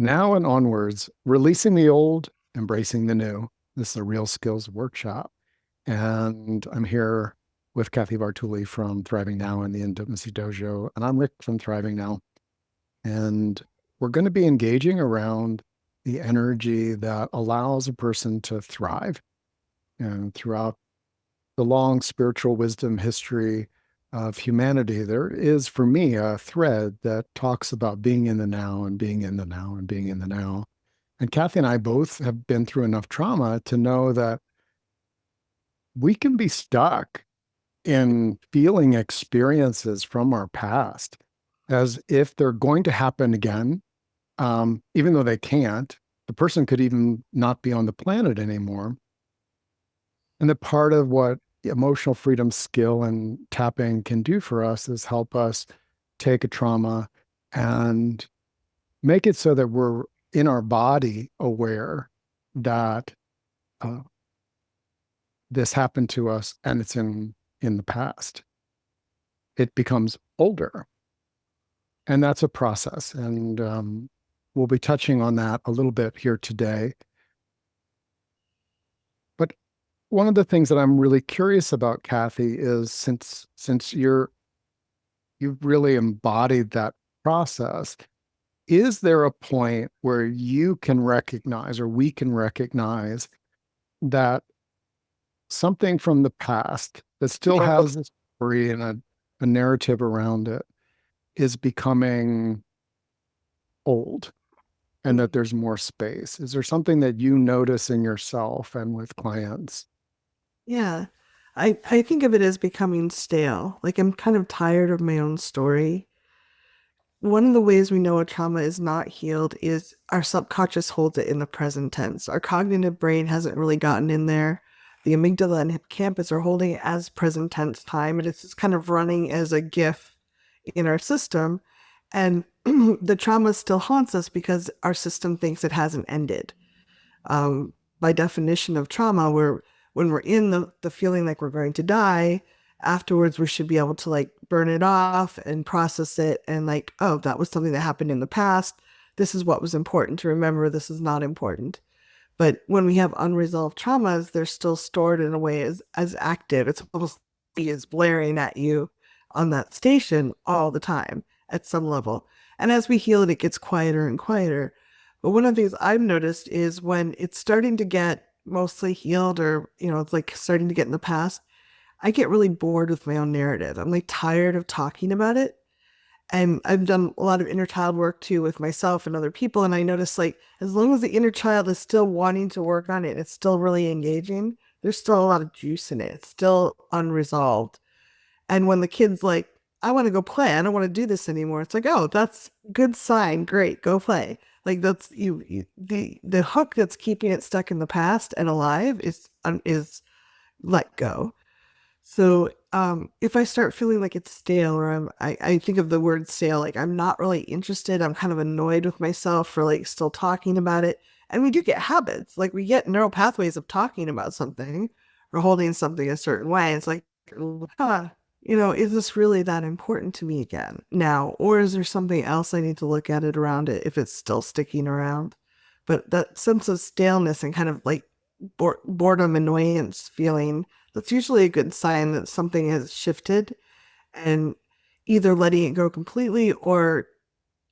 Now and onwards, releasing the old, embracing the new. This is a Real Skills workshop. And I'm here with Kathy Bartuli from Thriving Now and the Intimacy Dojo. And I'm Rick from Thriving Now. And we're going to be engaging around the energy that allows a person to thrive. And throughout the long spiritual wisdom history of humanity, there is, for me, a thread that talks about being in the now and being in the now and being in the now. And Kathy and I both have been through enough trauma to know that we can be stuck in feeling experiences from our past as if they're going to happen again, even though they can't. The person could even not be on the planet anymore. And that part of what emotional freedom skill and tapping can do for us is help us take a trauma and make it so that we're in our body aware that uh, this happened to us and it's in the past. It becomes older, and that's a process. And we'll be touching on that a little bit here today. But one of the things that I'm really curious about, Kathy, is since you've really embodied that process, is there a point where you can recognize or we can recognize that something from the past that still has a story and a narrative around it is becoming old and that there's more space? Is there something that you notice in yourself and with clients? Yeah. I think of it as becoming stale. Like I'm kind of tired of my own story. One of the ways we know a trauma is not healed is our subconscious holds it in the present tense. Our cognitive brain hasn't really gotten in there. The amygdala and hippocampus are holding it as present tense time, and it's just kind of running as a GIF in our system. And the trauma still haunts us because our system thinks it hasn't ended. By definition of trauma, when we're in the feeling like we're going to die, afterwards we should be able to like burn it off and process it and like, oh, that was something that happened in the past. This is what was important to remember. This is not important. But when we have unresolved traumas, they're still stored in a way as active. It's almost like is blaring at you on that station all the time at some level. And as we heal it, it gets quieter and quieter. But one of the things I've noticed is when it's starting to get mostly healed or, it's like starting to get in the past, I get really bored with my own narrative. I'm like tired of talking about it. And I've done a lot of inner child work too with myself and other people. And I notice like as long as the inner child is still wanting to work on it, it's still really engaging, there's still a lot of juice in it. It's still unresolved. And when the kid's like, I want to go play, I don't want to do this anymore. It's like, oh, that's good sign. Great, go play. Like that's the hook that's keeping it stuck in the past and alive is let go. So if I start feeling like it's stale or I think of the word stale, like I'm not really interested. I'm kind of annoyed with myself for like still talking about it. And we do get habits, like we get neural pathways of talking about something or holding something a certain way. It's like, huh, is this really that important to me again now? Or is there something else I need to look at it around it if it's still sticking around? But that sense of staleness and kind of like boredom, annoyance feeling, that's usually a good sign that something has shifted and either letting it go completely or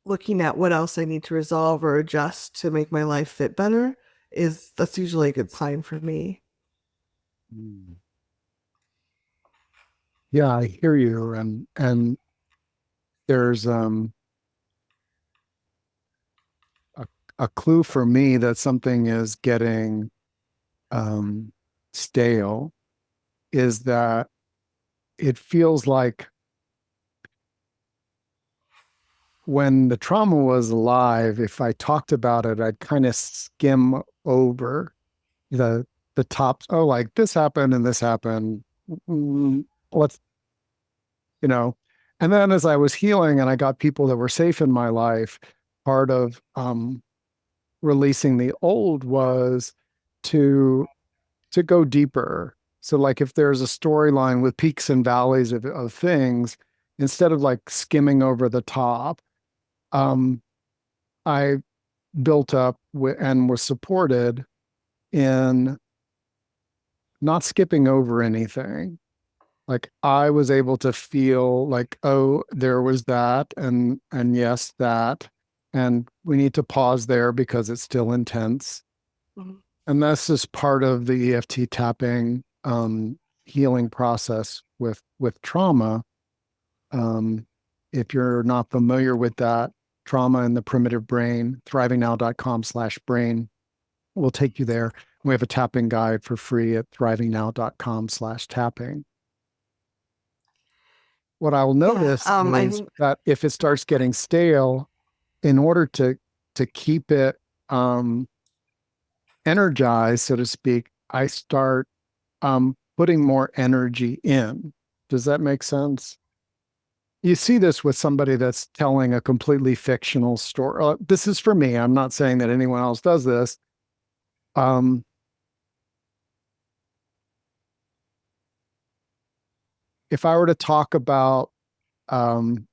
looking at what else I need to resolve or adjust to make my life fit better is that's usually a good sign for me. Mm. Yeah, I hear you. And there's a, a clue for me that something is getting um, stale is that it feels like when the trauma was alive, if I talked about it, I'd kind of skim over the the tops. Oh, like this happened and this happened. Mm, let's, you know. And then as I was healing and I got people that were safe in my life, part of releasing the old was to to go deeper. So like if there's a storyline with peaks and valleys of things, instead of like skimming over the top, um, I built up and was supported in not skipping over anything. Like I was able to feel like, oh, there was that, and yes, that, and we need to pause there because it's still intense. Mhm. And this is part of the EFT tapping healing process with trauma. Um, if you're not familiar with that, trauma in the primitive brain, thrivingnow.com/brain will take you there. We have a tapping guide for free at thrivingnow.com/tapping. What I'll Yeah. notice I is think that if it starts getting stale, in order to keep it energized, so to speak, I start putting more energy in. Does that make sense? You see this with somebody that's telling a completely fictional story. This is for me. I'm not saying that anyone else does this. Um, if I were to talk about um,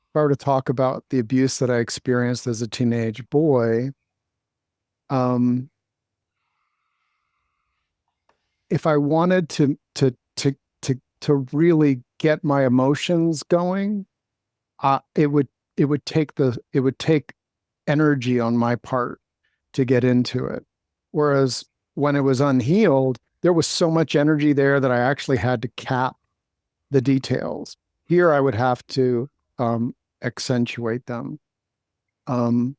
if I were to talk about the abuse that I experienced as a teenage boy, um, if I wanted to really get my emotions going, it would it would take energy on my part to get into it. Whereas when it was unhealed, there was so much energy there that I actually had to cap the details. Here, I would have to accentuate them. Um,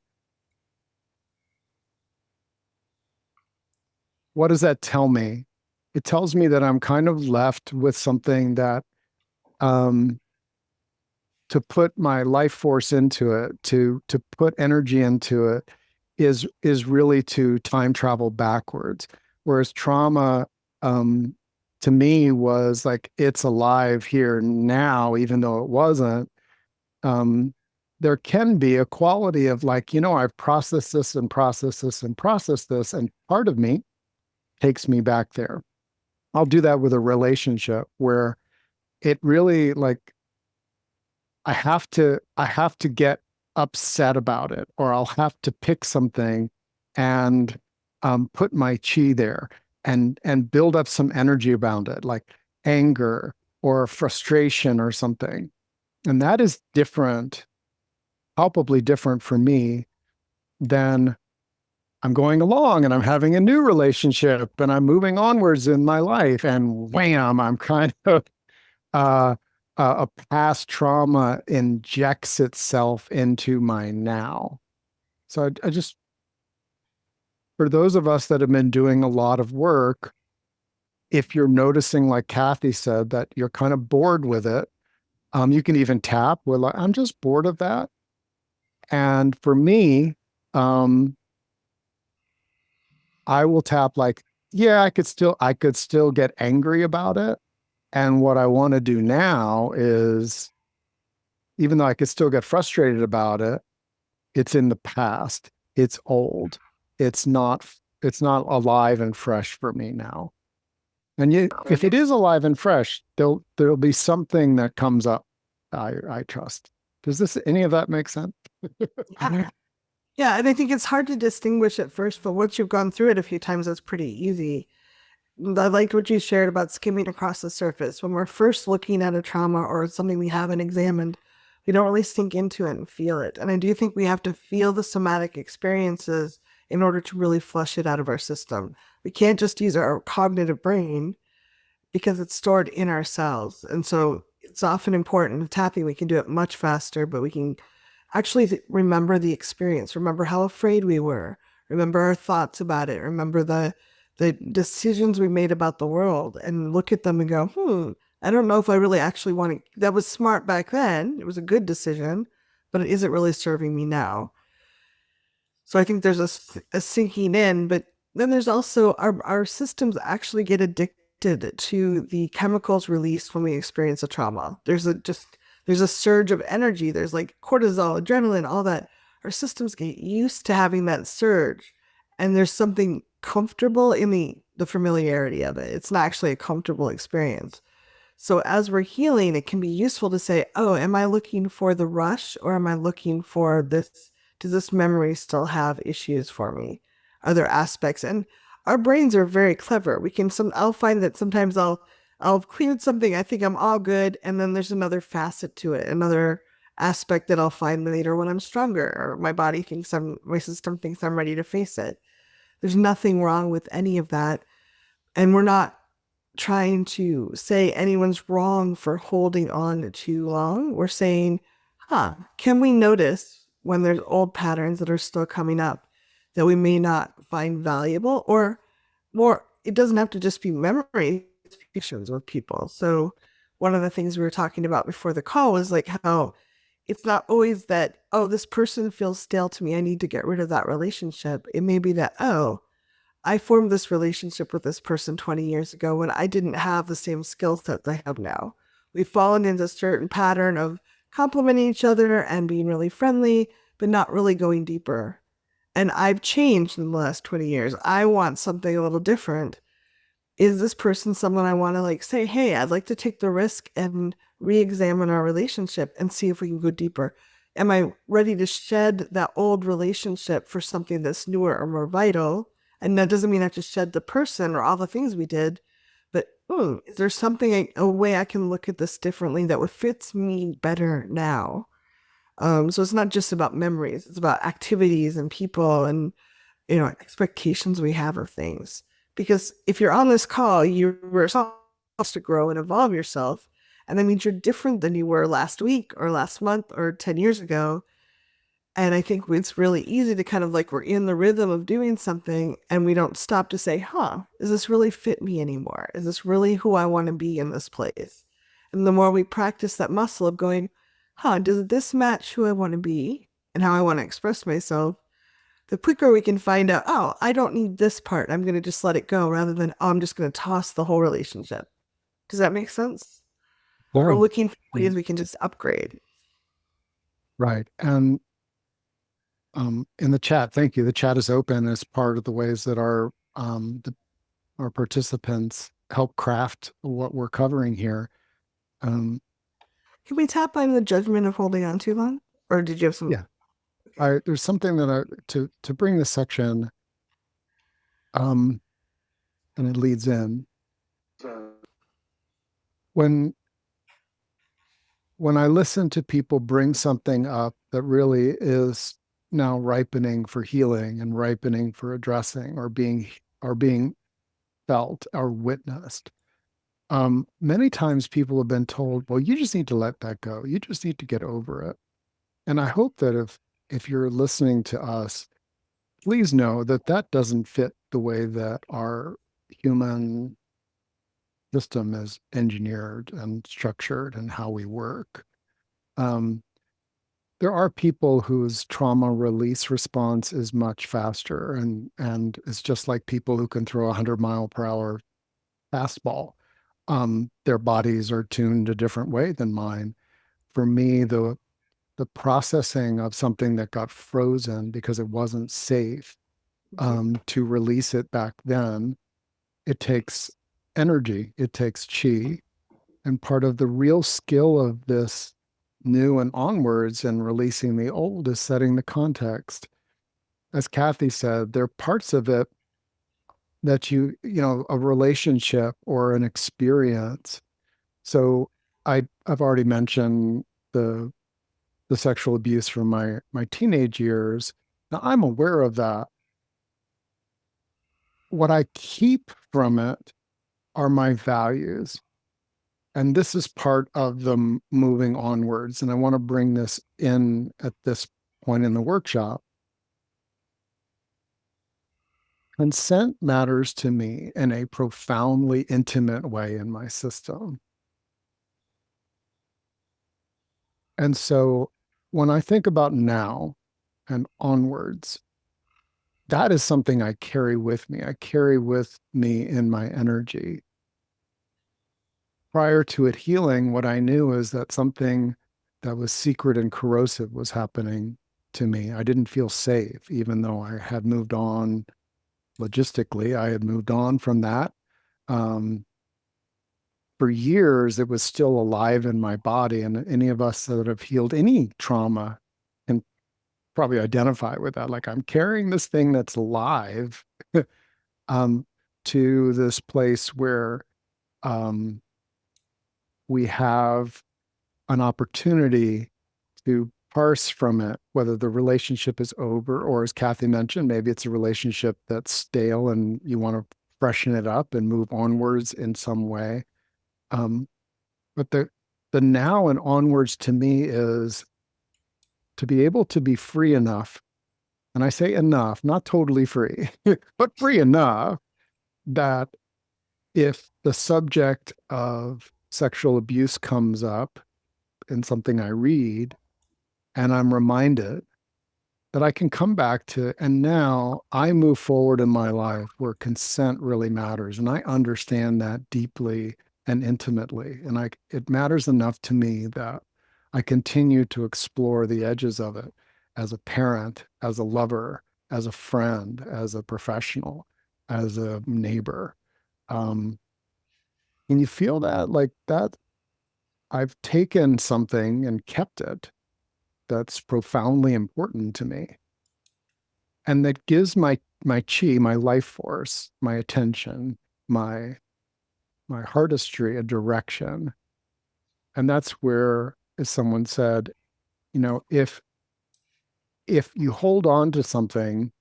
what does that tell me? It tells me that I'm kind of left with something that um, to put my life force into it, to put energy into it, is really to time travel backwards. Whereas trauma, um, to me, was like it's alive here now, even though it wasn't. Um, there can be a quality of like, I've processed this and processed this and processed this, and part of me takes me back there. I'll do that with a relationship where it really like I have to get upset about it, or I'll have to pick something and put my chi there and build up some energy around it, like anger or frustration or something. And that is different, palpably different for me than I'm going along and I'm having a new relationship and I'm moving onwards in my life, and wham, I'm kind of uh, a past trauma injects itself into my now. So I just, for those of us that have been doing a lot of work, if you're noticing, like Kathy said, that you're kind of bored with it, you can even tap with, like, I'm just bored of that. And for me, um, I will tap like, yeah, I could still get angry about it. And what I want to do now is, even though I could still get frustrated about it, it's in the past. It's old. It's not it's not alive and fresh for me now. And yet, if it is alive and fresh, there'll be something that comes up. I trust. Does this any of that make sense? yeah. Yeah, and I think it's hard to distinguish at first, but once you've gone through it a few times, it's pretty easy. I liked what you shared about skimming across the surface. When we're first looking at a trauma or something we haven't examined, we don't really sink into it and feel it. And I do think we have to feel the somatic experiences in order to really flush it out of our system. We can't just use our cognitive brain because it's stored in our cells. And so it's often important with tapping, we can do it much faster, but we can actually remember the experience, remember how afraid we were, remember our thoughts about it, remember the decisions we made about the world, and look at them and go, I don't know if I really actually want to. That was smart back then. It was a good decision, but is it really serving me now? So I think there's a sinking in, but then there's also our systems actually get addicted to the chemicals released when we experience a trauma. There's a surge of energy. There's like cortisol, adrenaline, all that. Our systems get used to having that surge, and there's something comfortable in the familiarity of it. It's not actually a comfortable experience. So as we're healing, it can be useful to say, oh, am I looking for the rush or am I looking for this? Does this memory still have issues for me? Other aspects. And our brains are very clever. I'll find that sometimes I'll cleared something, I think I'm all good, and then there's another facet to it, another aspect that I'll find later when I'm stronger, or my system thinks I'm ready to face it. There's nothing wrong with any of that. And we're not trying to say anyone's wrong for holding on too long. We're saying, can we notice when there's old patterns that are still coming up that we may not find valuable? Or more, it doesn't have to just be memory, it's pictures with people. So one of the things we were talking about before the call was like how it's not always that, oh, this person feels stale to me, I need to get rid of that relationship. It may be that, oh, I formed this relationship with this person 20 years ago when I didn't have the same skill set I have now. We've fallen into a certain pattern of complimenting each other and being really friendly, but not really going deeper. And I've changed in the last 20 years. I want something a little different. Is this person someone I want to like say, hey, I'd like to take the risk and re-examine our relationship and see if we can go deeper? Am I ready to shed that old relationship for something that's newer or more vital? And that doesn't mean I have to shed the person or all the things we did, but is there a way I can look at this differently that would fits me better now? So it's not just about memories; it's about activities and people and expectations we have of things. Because if you're on this call, you were supposed to grow and evolve yourself, and that means you're different than you were last week or last month or 10 years ago. And I think it's really easy to kind of like we're in the rhythm of doing something and we don't stop to say, does this really fit me anymore? Is this really who I want to be in this place? And the more we practice that muscle of going, does this match who I want to be and how I want to express myself? The quicker we can find out, oh, I don't need this part. I'm going to just let it go rather than, oh, I'm just going to toss the whole relationship. Does that make sense? We're looking for ways we can just upgrade. Right. And in the chat, thank you. The chat is open as part of the ways that our participants help craft what we're covering here. Can we tap on the judgment of holding on too long, or did you have some? Yeah, there's something that to bring this section, and it leads in when I listen to people bring something up that really is now ripening for healing and ripening for addressing or being felt or witnessed. Many times people have been told, well, you just need to let that go. You just need to get over it. And I hope that if you're listening to us, please know that that doesn't fit the way that our human system is engineered and structured and how we work. There are people whose trauma release response is much faster and it's just like people who can throw a 100-mile-per-hour fastball. Their bodies are tuned a different way than mine. For me, the processing of something that got frozen because it wasn't safe, to release it back then, it takes energy, it takes chi. And part of the real skill of this new and onwards and releasing the old is setting the context. As Kathy said, there are parts of it that a relationship or an experience. So I've already mentioned the sexual abuse from my teenage years. Now I'm aware of that. What I keep from it are my values. And this is part of the moving onwards. And I want to bring this in at this point in the workshop. Consent matters to me in a profoundly intimate way in my system. And so when I think about now and onwards, that is something I carry with me. I carry with me in my energy. Prior to it healing, what I knew is that something that was secret and corrosive was happening to me. I didn't feel safe, even though I had moved on logistically. I had moved on from that, from for years, it was still alive in my body. And any of us that have healed any trauma can probably identify with that. Like, I'm carrying this thing that's alive um, to this place where um, we have an opportunity to parse from it, whether the relationship is over, or as Kathy mentioned, maybe it's a relationship that's stale and you want to freshen it up and move onwards in some way. Um, but the now and onwards to me is to be able to be free enough, and I say enough, not totally free, but free enough that if the subject of sexual abuse comes up in something I read, and I'm reminded that I can come back to, and now I move forward in my life where consent really matters. And I understand that deeply and intimately. And it matters enough to me that I continue to explore the edges of it as a parent, as a lover, as a friend, as a professional, as a neighbor. Um, and you feel that like that I've taken something and kept it that's profoundly important to me, and that gives my chi, my life force, my attention, my my artistry a direction. And that's where, as someone said, you know, if you hold on to something,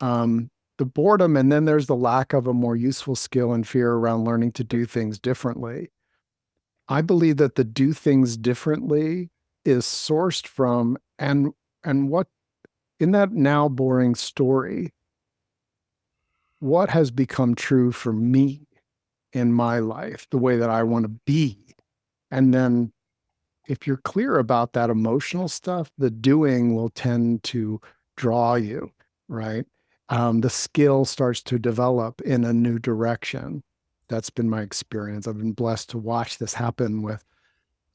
the boredom, and then there's the lack of a more useful skill and fear around learning to do things differently. I believe that the do things differently is sourced from, and what in that now boring story, what has become true for me in my life, the way that I want to be. And then if you're clear about that emotional stuff, the doing will tend to draw you, right? The skill starts to develop in a new direction. That's been my experience. I've been blessed to watch this happen with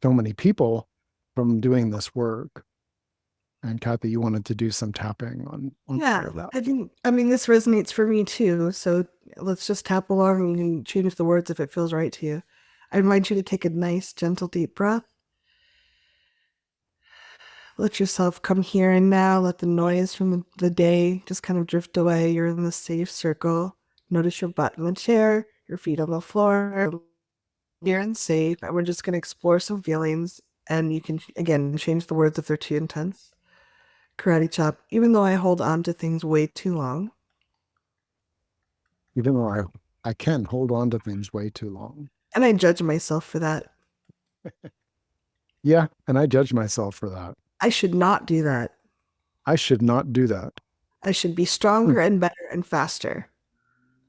so many people from doing this work. And Kathy, you wanted to do some tapping on Yeah, part of that. I mean, this resonates for me too. So let's just tap along and you can change the words if it feels right to you. I invite you to take a nice, gentle, deep breath. Let yourself come here and now. Let the noise from the day just kind of drift away. You're in the safe circle. Notice your butt in the chair, your feet on the floor. You're in safe. And we're just going to explore some feelings. And you can, again, change the words if they're too intense. Karate chop. Even though I hold on to things way too long, Even though I can hold on to things way too long. and I judge myself for that. Yeah, and I judge myself for that. I should not do that. I should not do that. I should be stronger and better and faster.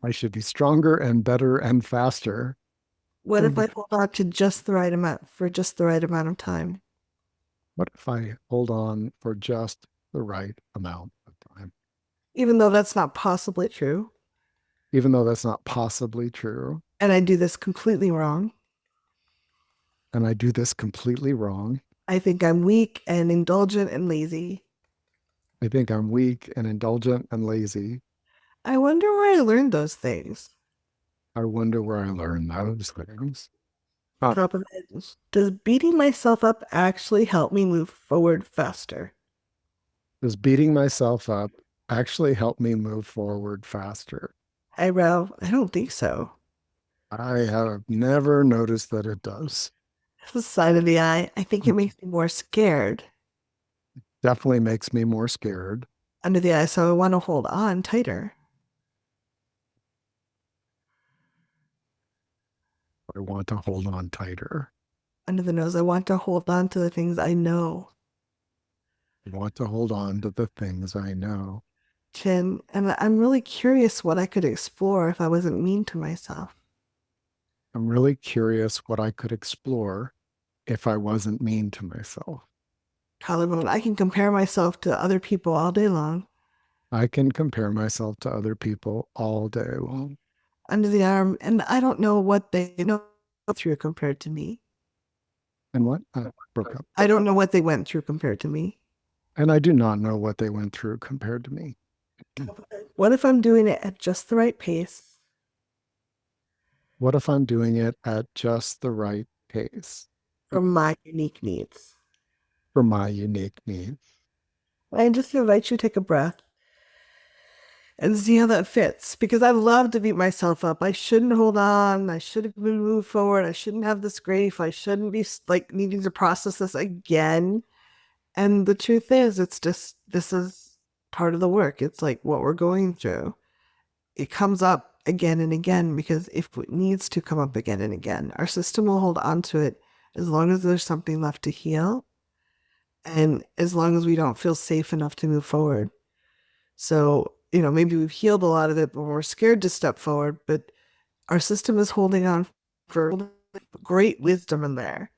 I should be stronger and better and faster. What if I hold on to just the right amount for just the right amount of time? What if I hold on for just the right amount of time? Even though that's not possibly true. Even though that's not possibly true. And I do this completely wrong. And I do this completely wrong. I think I'm weak and indulgent and lazy. I think I'm weak and indulgent and lazy. I wonder where I learned those things. I wonder where I learned those things. Drop of it. Does beating myself up actually help me move forward faster? Does beating myself up actually help me move forward faster? Eyebrow, I don't think so. I have never noticed that it does. The side of the eye, I think it makes me more scared. Definitely makes me more scared. Under the eye, so I want to hold on tighter. I want to hold on tighter. Under the nose, I want to hold on to the things I know. I want to hold on to the things I know. Chin, and I'm really curious what I could explore if I wasn't mean to myself. I'm really curious what I could explore if I wasn't mean to myself. Collarbone, I can compare myself to other people all day long. I can compare myself to other people all day long. Under the arm, and I don't know what they know through compared to me. And what? Broke up. I don't know what they went through compared to me. And I do not know what they went through compared to me. What if I'm doing it at just the right pace? What if I'm doing it at just the right pace for my unique needs. for my unique needs? I just invite you to take a breath and see how that fits because I love to beat myself up. I shouldn't hold on. I should have moved forward. I shouldn't have this grief. I shouldn't be like needing to process this again. And the truth is, it's just this is part of the work. It's like what we're going through. It comes up again and again because if it needs to come up again and again, our system will hold on to it as long as there's something left to heal and as long as we don't feel safe enough to move forward. So, maybe we've healed a lot of it, but we're scared to step forward. But our system is holding on for great wisdom in there.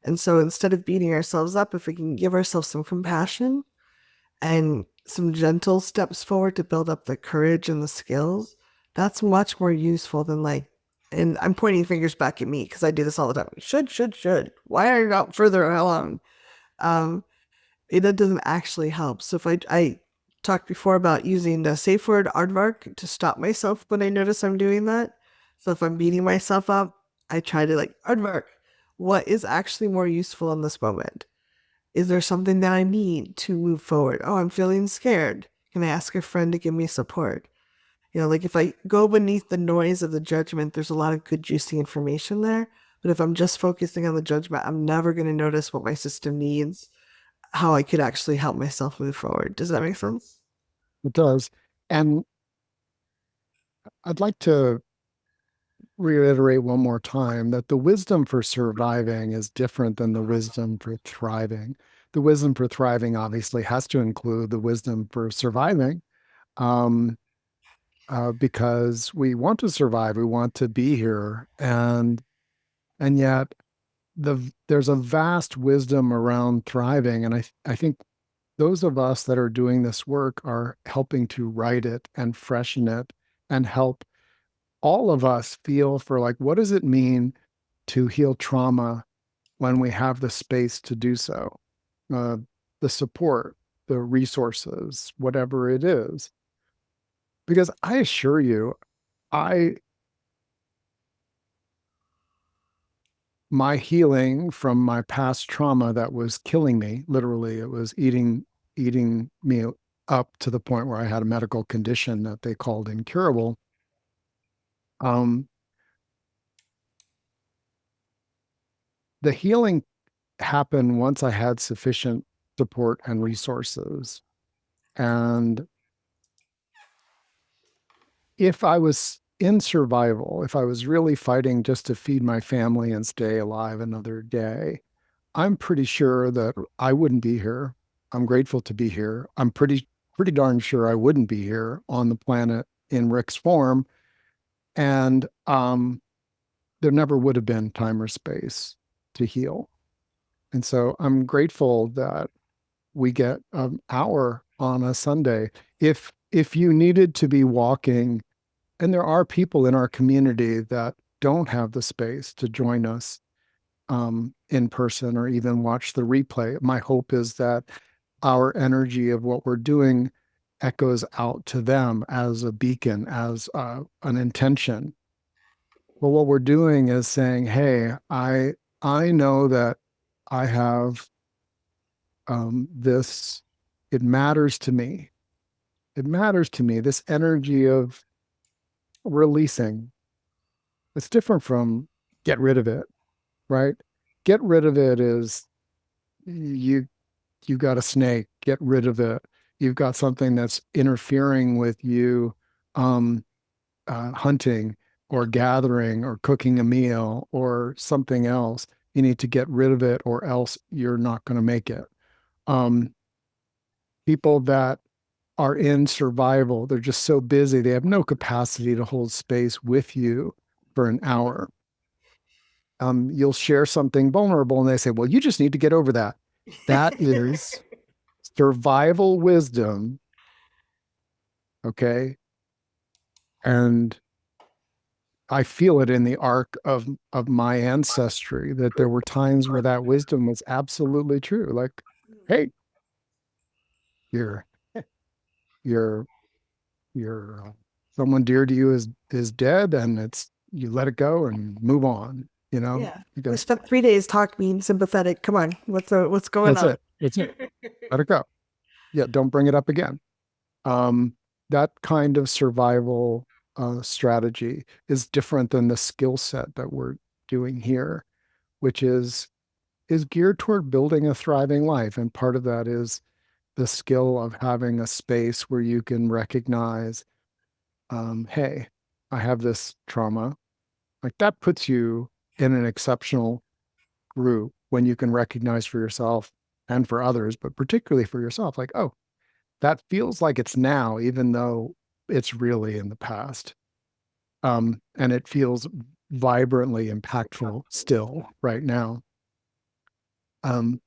And so instead of beating ourselves up, if we can give ourselves some compassion and some gentle steps forward to build up the courage and the skills, that's much more useful than and I'm pointing fingers back at me because I do this all the time. Should. Why are you not further along? Um, it doesn't actually help. So if I talked before about using the safe word aardvark to stop myself when I notice I'm doing that. So if I'm beating myself up, I try to aardvark. What is actually more useful in this moment? Is there something that I need to move forward? Oh, I'm feeling scared. Can I ask a friend to give me support? If I go beneath the noise of the judgment, there's a lot of good, juicy information there. But if I'm just focusing on the judgment, I'm never going to notice what my system needs, how I could actually help myself move forward. Does that make sense? It does. And I'd like to reiterate one more time that the wisdom for surviving is different than the wisdom for thriving. The wisdom for thriving obviously has to include the wisdom for surviving, um, because we want to survive, we want to be here, and yet there's a vast wisdom around thriving, and I think those of us that are doing this work are helping to write it and freshen it and help all of us feel for like, what does it mean to heal trauma when we have the space to do so? Uh, the support, the resources, whatever it is. Because I assure you, I my healing from my past trauma that was killing me, literally, it was eating me up to the point where I had a medical condition that they called incurable. Um, the healing happened once I had sufficient support and resources. And if I was in survival, if I was really fighting just to feed my family and stay alive another day, I'm pretty sure that I wouldn't be here. I'm grateful to be here. I'm pretty darn sure I wouldn't be here on the planet in Rick's form. And there never would have been time or space to heal. And so I'm grateful that we get an hour on a Sunday. If you needed to be walking, and there are people in our community that don't have the space to join us in person or even watch the replay, my hope is that our energy of what we're doing echoes out to them as a beacon, as an intention. Well, what we're doing is saying, "Hey, I know that I have this. It matters to me. It matters to me. This energy of releasing. It's different from get rid of it, right? Get rid of it is you you got a snake, get rid of it. You've got something that's interfering with you um, hunting or gathering or cooking a meal or something else. You need to get rid of it or else you're not going to make it. Um, People that are in survival, they're just so busy, they have no capacity to hold space with you for an hour. You'll share something vulnerable and they say, well, you just need to get over that. That is survival wisdom. Okay. And I feel it in the arc of my ancestry that there were times where that wisdom was absolutely true. Like, hey, you're you're you're someone dear to you is dead, and you let it go and move on, Yeah. you We go, spent 3 days talking, being sympathetic. Come on, what's going that's on? it. That's it. Let it go. Yeah. Don't bring it up again. Um, that kind of survival strategy is different than the skill set that we're doing here, which is geared toward building a thriving life. And part of that is the skill of having a space where you can recognize, hey, I have this trauma. Like that puts you in an exceptional group when you can recognize for yourself and for others, but particularly for yourself, like, oh, that feels like it's now, even though it's really in the past. And it feels vibrantly impactful still right now. Um,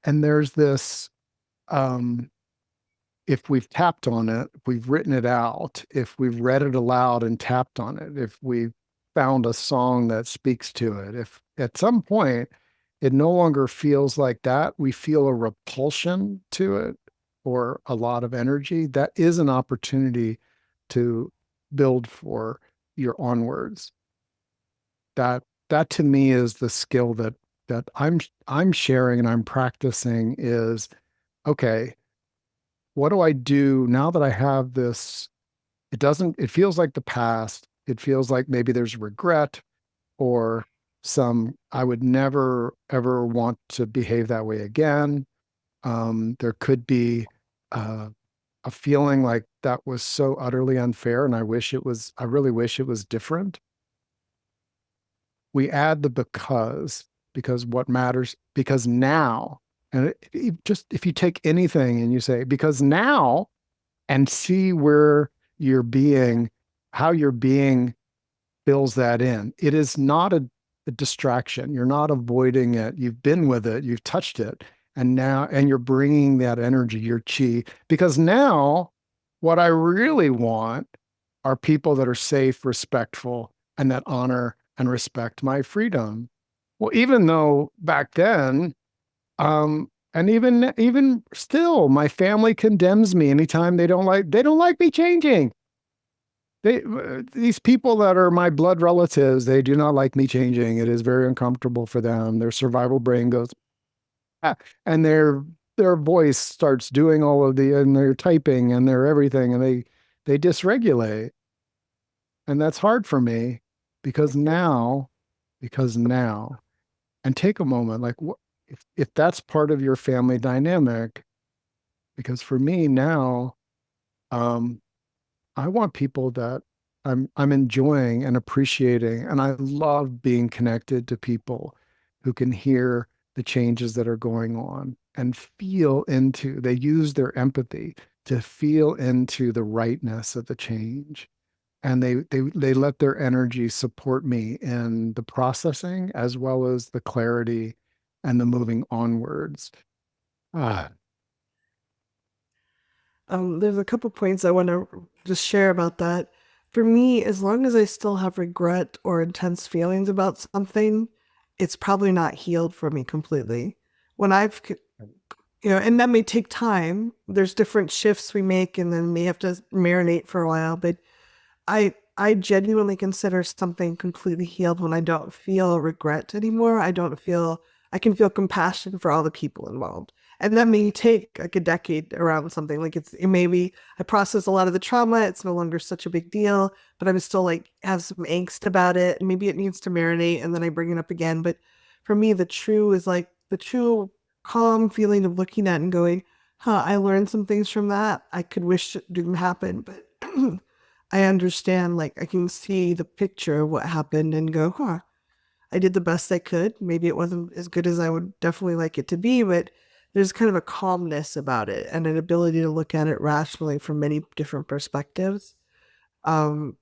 and there's this, um, if we've tapped on it, if we've written it out, if we've read it aloud and tapped on it, if we've found a song that speaks to it, if at some point it no longer feels like that, we feel a repulsion to it or a lot of energy, that is an opportunity to build for your onwards. That to me is the skill that I'm sharing and I'm practicing is okay, what do I do now that I have this? It feels like the past. It feels like maybe there's regret or I would never ever want to behave that way again. There could be uh, a feeling like that was so utterly unfair and I really wish it was different. We add the because what matters, because now, and if you take anything and you say, because now, and see where you're being, how you're being fills that in. It is not a distraction. You're not avoiding it. You've been with it, you've touched it. And you're bringing that energy, your chi, because now what I really want are people that are safe, respectful, and that honor and respect my freedom. Well, even though back then, and even still, my family condemns me anytime they don't like me changing. These people that are my blood relatives, they do not like me changing. It is very uncomfortable for them. Their survival brain goes, ah, and their voice starts doing all of and they're typing and they're everything, and they dysregulate. And that's hard for me because now, and take a moment, like what if that's part of your family dynamic? Because for me now, um, I want people that I'm enjoying and appreciating, and I love being connected to people who can hear the changes that are going on and feel into. They use their empathy to feel into the rightness of the change, and they let their energy support me in the processing as well as the clarity and the moving onwards. Ah, There's a couple points I want to just share about that. For me, as long as I still have regret or intense feelings about something, it's probably not healed for me completely. When and that may take time. There's different shifts we make, and then may have to marinate for a while. But I genuinely consider something completely healed when I don't feel regret anymore. I can feel compassion for all the people involved. And that may take like a decade around something. Like it may be I process a lot of the trauma, it's no longer such a big deal, but I'm still like have some angst about it. And maybe it needs to marinate and then I bring it up again. But for me, the true calm feeling of looking at and going, huh, I learned some things from that. I could wish it didn't happen, but I understand, like, I can see the picture of what happened and go, huh, I did the best I could. Maybe it wasn't as good as I would definitely like it to be, but there's kind of a calmness about it and an ability to look at it rationally from many different perspectives. And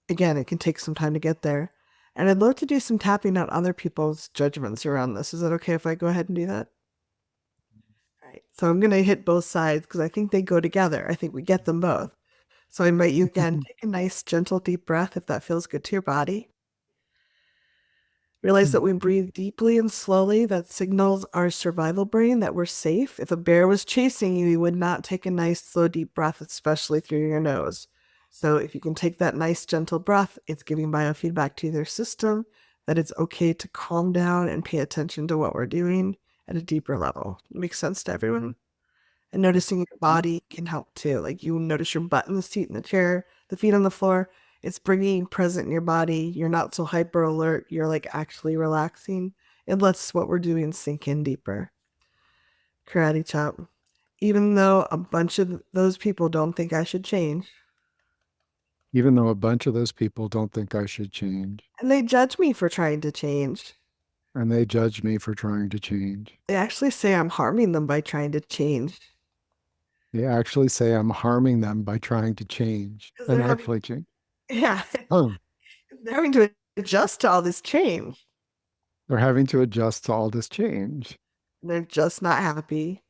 again, it can take some time to get there. And I'd love to do some tapping on other people's judgments around this. Is that okay if I go ahead and do that? All right. So I'm going to hit both sides because I think they go together. I think we get them both. So I invite you again, take a nice, gentle, deep breath if that feels good to your body. Realize that we breathe deeply and slowly. That signals our survival brain that we're safe. If a bear was chasing you, you would not take a nice, slow, deep breath, especially through your nose. So if you can take that nice gentle breath, it's giving biofeedback to their system that it's okay to calm down and pay attention to what we're doing at a deeper level. Makes sense to everyone? And noticing your body can help too. Like you notice your butt in the seat in the chair, the feet on the floor. It's bringing present in your body. You're not so hyper alert. You're like actually relaxing. It lets what we're doing sink in deeper. Karate chop. Even though a bunch of those people don't think I should change, Even though a bunch of those people don't think I should change, and they judge me for trying to change, and they judge me for trying to change. they actually say I'm harming them by trying to change. They actually say I'm harming them by trying to change Because and they're having, actually change. yeah, Oh, they're having to adjust to all this change. they're having to adjust to all this change They're just not happy.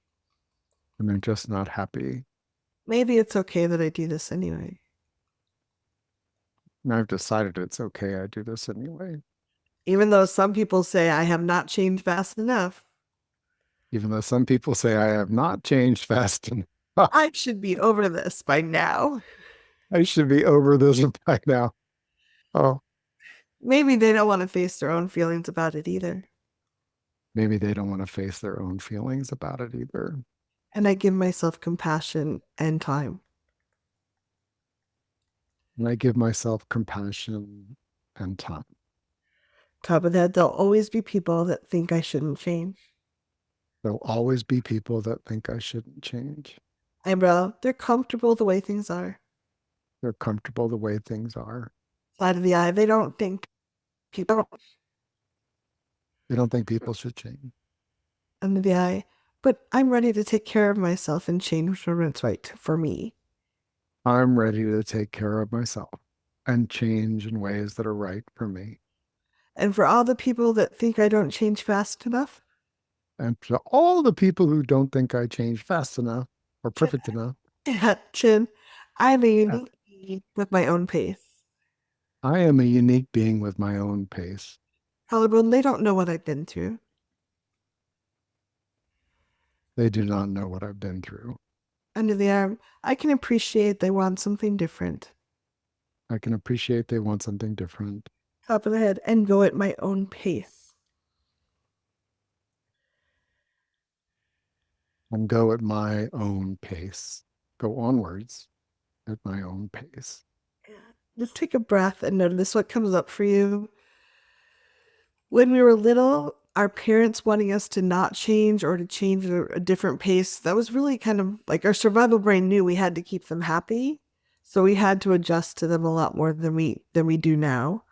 and they're just not happy. Maybe it's okay that I do this anyway. And I've decided it's okay. I do this anyway, Even though some people say I have not changed fast enough, even though some people say I have not changed fast enough. I should be over this by now. I should be over this by now. Oh, Maybe they don't want to face their own feelings about it either. maybe they don't want to face their own feelings about it either. And I give myself compassion and time. And I give myself compassion and time. Top of that, there'll always be people that think I shouldn't change. There'll always be people that think I shouldn't change. Eyebrow, they're comfortable the way things are. They're comfortable the way things are. Side of the eye, they don't think people They don't think people should change. under the eye. But I'm ready to take care of myself and change when it's right for me. I'm ready to take care of myself and change in ways that are right for me. And for all the people that think I don't change fast enough, And to all the people who don't think I change fast enough or perfect enough, Chin, I lead with my own pace. I am a unique being with my own pace. Collarbone, they don't know what I've been through. They do not know what I've been through. Under the arm, I can appreciate they want something different. I can appreciate they want something different. Top of the head, and go at my own pace. And go at my own pace. Go onwards at my own pace. Just take a breath and notice what comes up for you. When we were little, our parents wanting us to not change or to change at a different pace, that was really kind of like our survival brain knew we had to keep them happy. So we had to adjust to them a lot more than we do now.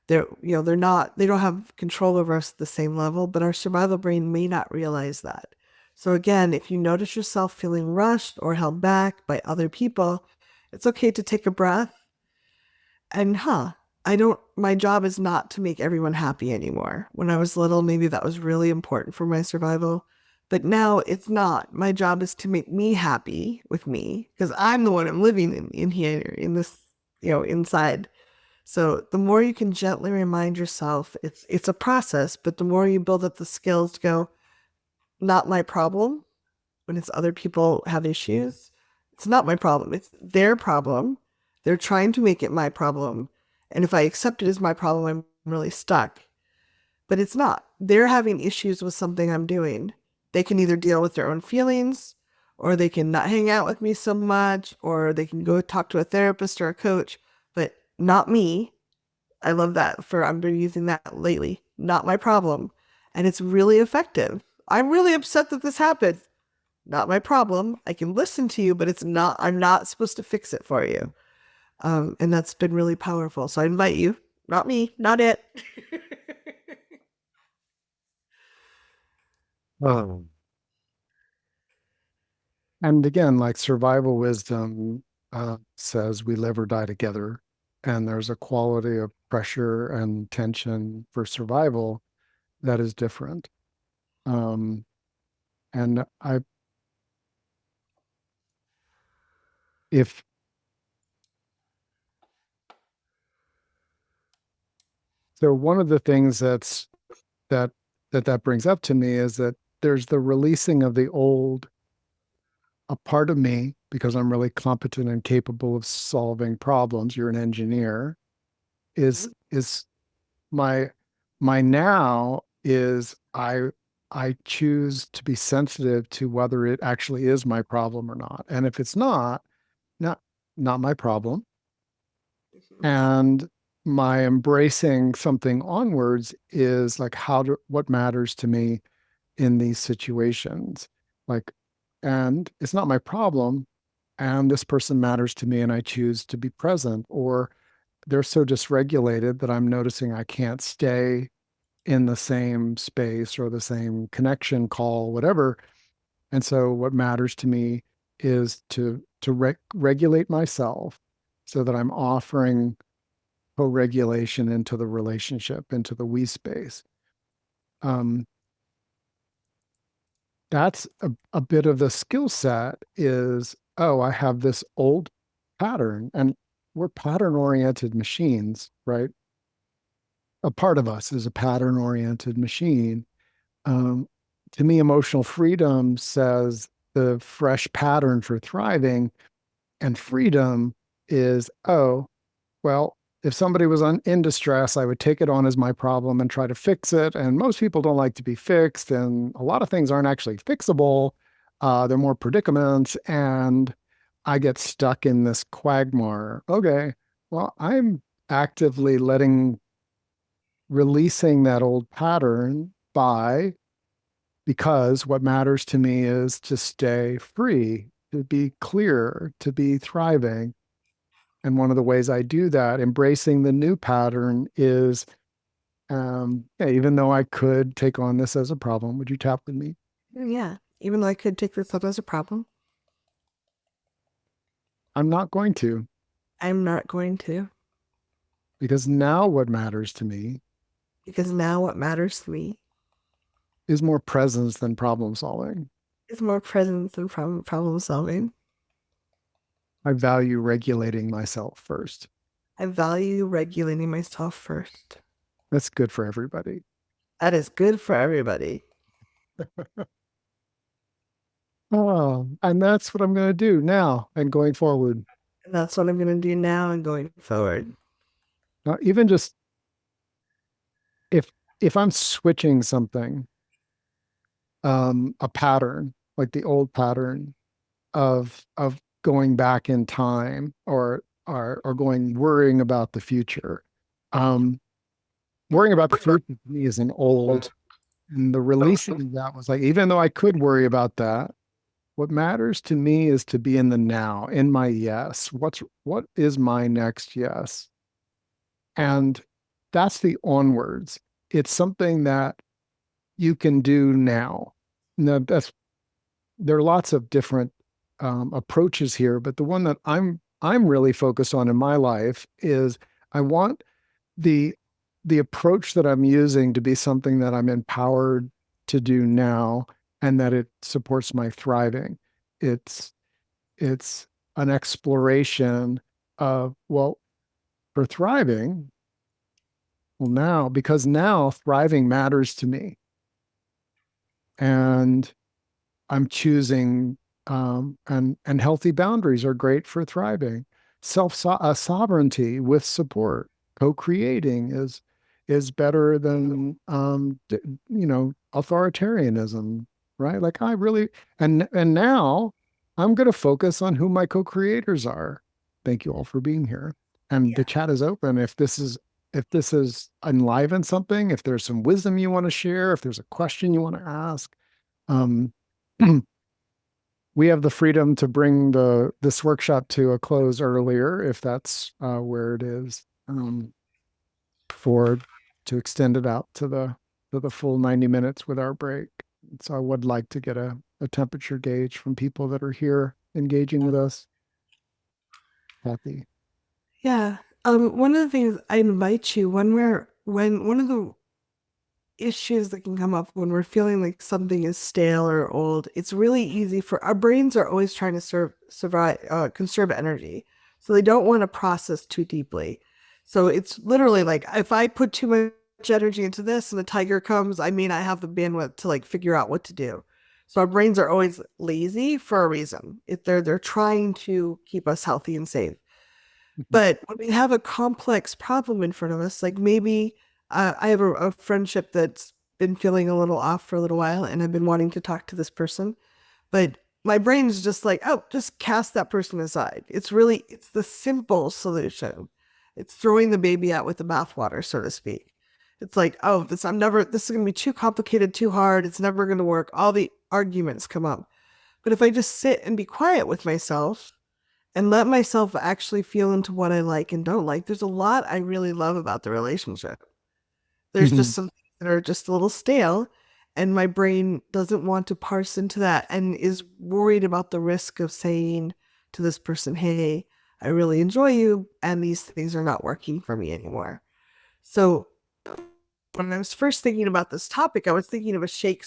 They don't have control over us at the same level, but our survival brain may not realize that. So again, if you notice yourself feeling rushed or held back by other people, it's okay to take a breath and my job is not to make everyone happy anymore. When I was little, maybe that was really important for my survival. But now it's not. My job is to make me happy with me because I'm the one I'm living in here, in this, inside. So the more you can gently remind yourself, it's a process, but the more you build up the skills to go, not my problem. When it's other people have issues, it's not my problem. It's their problem. They're trying to make it my problem. And if I accept it as my problem, I'm really stuck. But it's not. They're having issues with something I'm doing. They can either deal with their own feelings, or they can not hang out with me so much, or they can go talk to a therapist or a coach, but not me. I love that I've been using that lately. Not my problem. And it's really effective. I'm really upset that this happened. Not my problem. I can listen to you, but I'm not supposed to fix it for you. And that's been really powerful. So I invite you, not me, not it. Oh. And again, like survival wisdom says, we live or die together. And there's a quality of pressure and tension for survival that is different. Um, and if so, one of the things that brings up to me is that there's the releasing of the old a part of me, because I'm really competent and capable of solving problems, you're an engineer, is my my now is I choose to be sensitive to whether it actually is my problem or not. And if it's not not my problem. And my embracing something onwards is like what matters to me in these situations. Like, and it's not my problem. And this person matters to me and I choose to be present. Or they're so dysregulated that I'm noticing I can't stay in the same space or the same connection call, whatever. And so what matters to me is to regulate myself so that I'm offering co-regulation into the relationship, into the we space. Um, that's a bit of the skill set is, oh, I have this old pattern and we're pattern oriented machines, right? A part of us is a pattern oriented machine. Um, to me, emotional freedom says the fresh pattern for thriving, and freedom is, oh, well, if somebody was in distress, I would take it on as my problem and try to fix it. And most people don't like to be fixed, and a lot of things aren't actually fixable. They're more predicaments, and I get stuck in this quagmire. Okay, well, I'm actively releasing that old pattern because what matters to me is to stay free, to be clear, to be thriving. And one of the ways I do that, embracing the new pattern, is yeah, even though I could take on this as a problem, would you tap with me? Yeah. Even though I could take this up as a problem, I'm not going to, I'm not going to, because now what matters to me because now what matters to me is more presence than problem solving. is more presence than problem solving. I value regulating myself first. I value regulating myself first. That's good for everybody. That is good for everybody. Oh, and that's what I'm going to do now and going forward. And that's what I'm going to do now and going forward. Now, even just if I'm switching something, a pattern, like the old pattern of going back in time or going worrying about the future. Um, Worrying about the future to me is an old, and the releasing of that was like, even though I could worry about that, what matters to me is to be in the now, in my yes. What is my next yes? And that's the onwards. It's something that you can do now. Now, there are lots of different approaches here, but the one that I'm really focused on in my life is I want the the approach that I'm using to be something that I'm empowered to do now, and that it supports my thriving. It's it's an exploration of, well, for thriving, well, now, because now thriving matters to me, and I'm choosing, and healthy boundaries are great for thriving. Sovereignty with support, co-creating is better than authoritarianism, right? Like I really, and now I'm going to focus on who my co-creators are. Thank you all for being here, and the Yeah. chat is open. If this is enlivened something, if there's some wisdom you want to share, if there's a question you want to ask, um, we have the freedom to bring this workshop to a close earlier if that's where it is, for to extend it out to the full 90 minutes with our break. So I would like to get a temperature gauge from people that are here engaging with us. Happy. Yeah. One of the things I invite you when one of the issues that can come up when we're feeling like something is stale or old, it's really easy for our brains are always trying to conserve energy. So they don't want to process too deeply. So it's literally like if I put too much energy into this and the tiger comes, I may not have the bandwidth to like figure out what to do. So our brains are always lazy for a reason. They're trying to keep us healthy and safe. But when we have a complex problem in front of us, like maybe I have a friendship that's been feeling a little off for a little while, and I've been wanting to talk to this person, but my brain's just like, oh, just cast that person aside. It's the simple solution. It's throwing the baby out with the bathwater, so to speak. It's like, oh, this is going to be too complicated, too hard. It's never going to work. All the arguments come up. But if I just sit and be quiet with myself and let myself actually feel into what I like and don't like, there's a lot I really love about the relationship. There's just some things that are just a little stale, and my brain doesn't want to parse into that and is worried about the risk of saying to this person, hey, I really enjoy you, and these things are not working for me anymore. So when I was first thinking about this topic, I was thinking of a shedding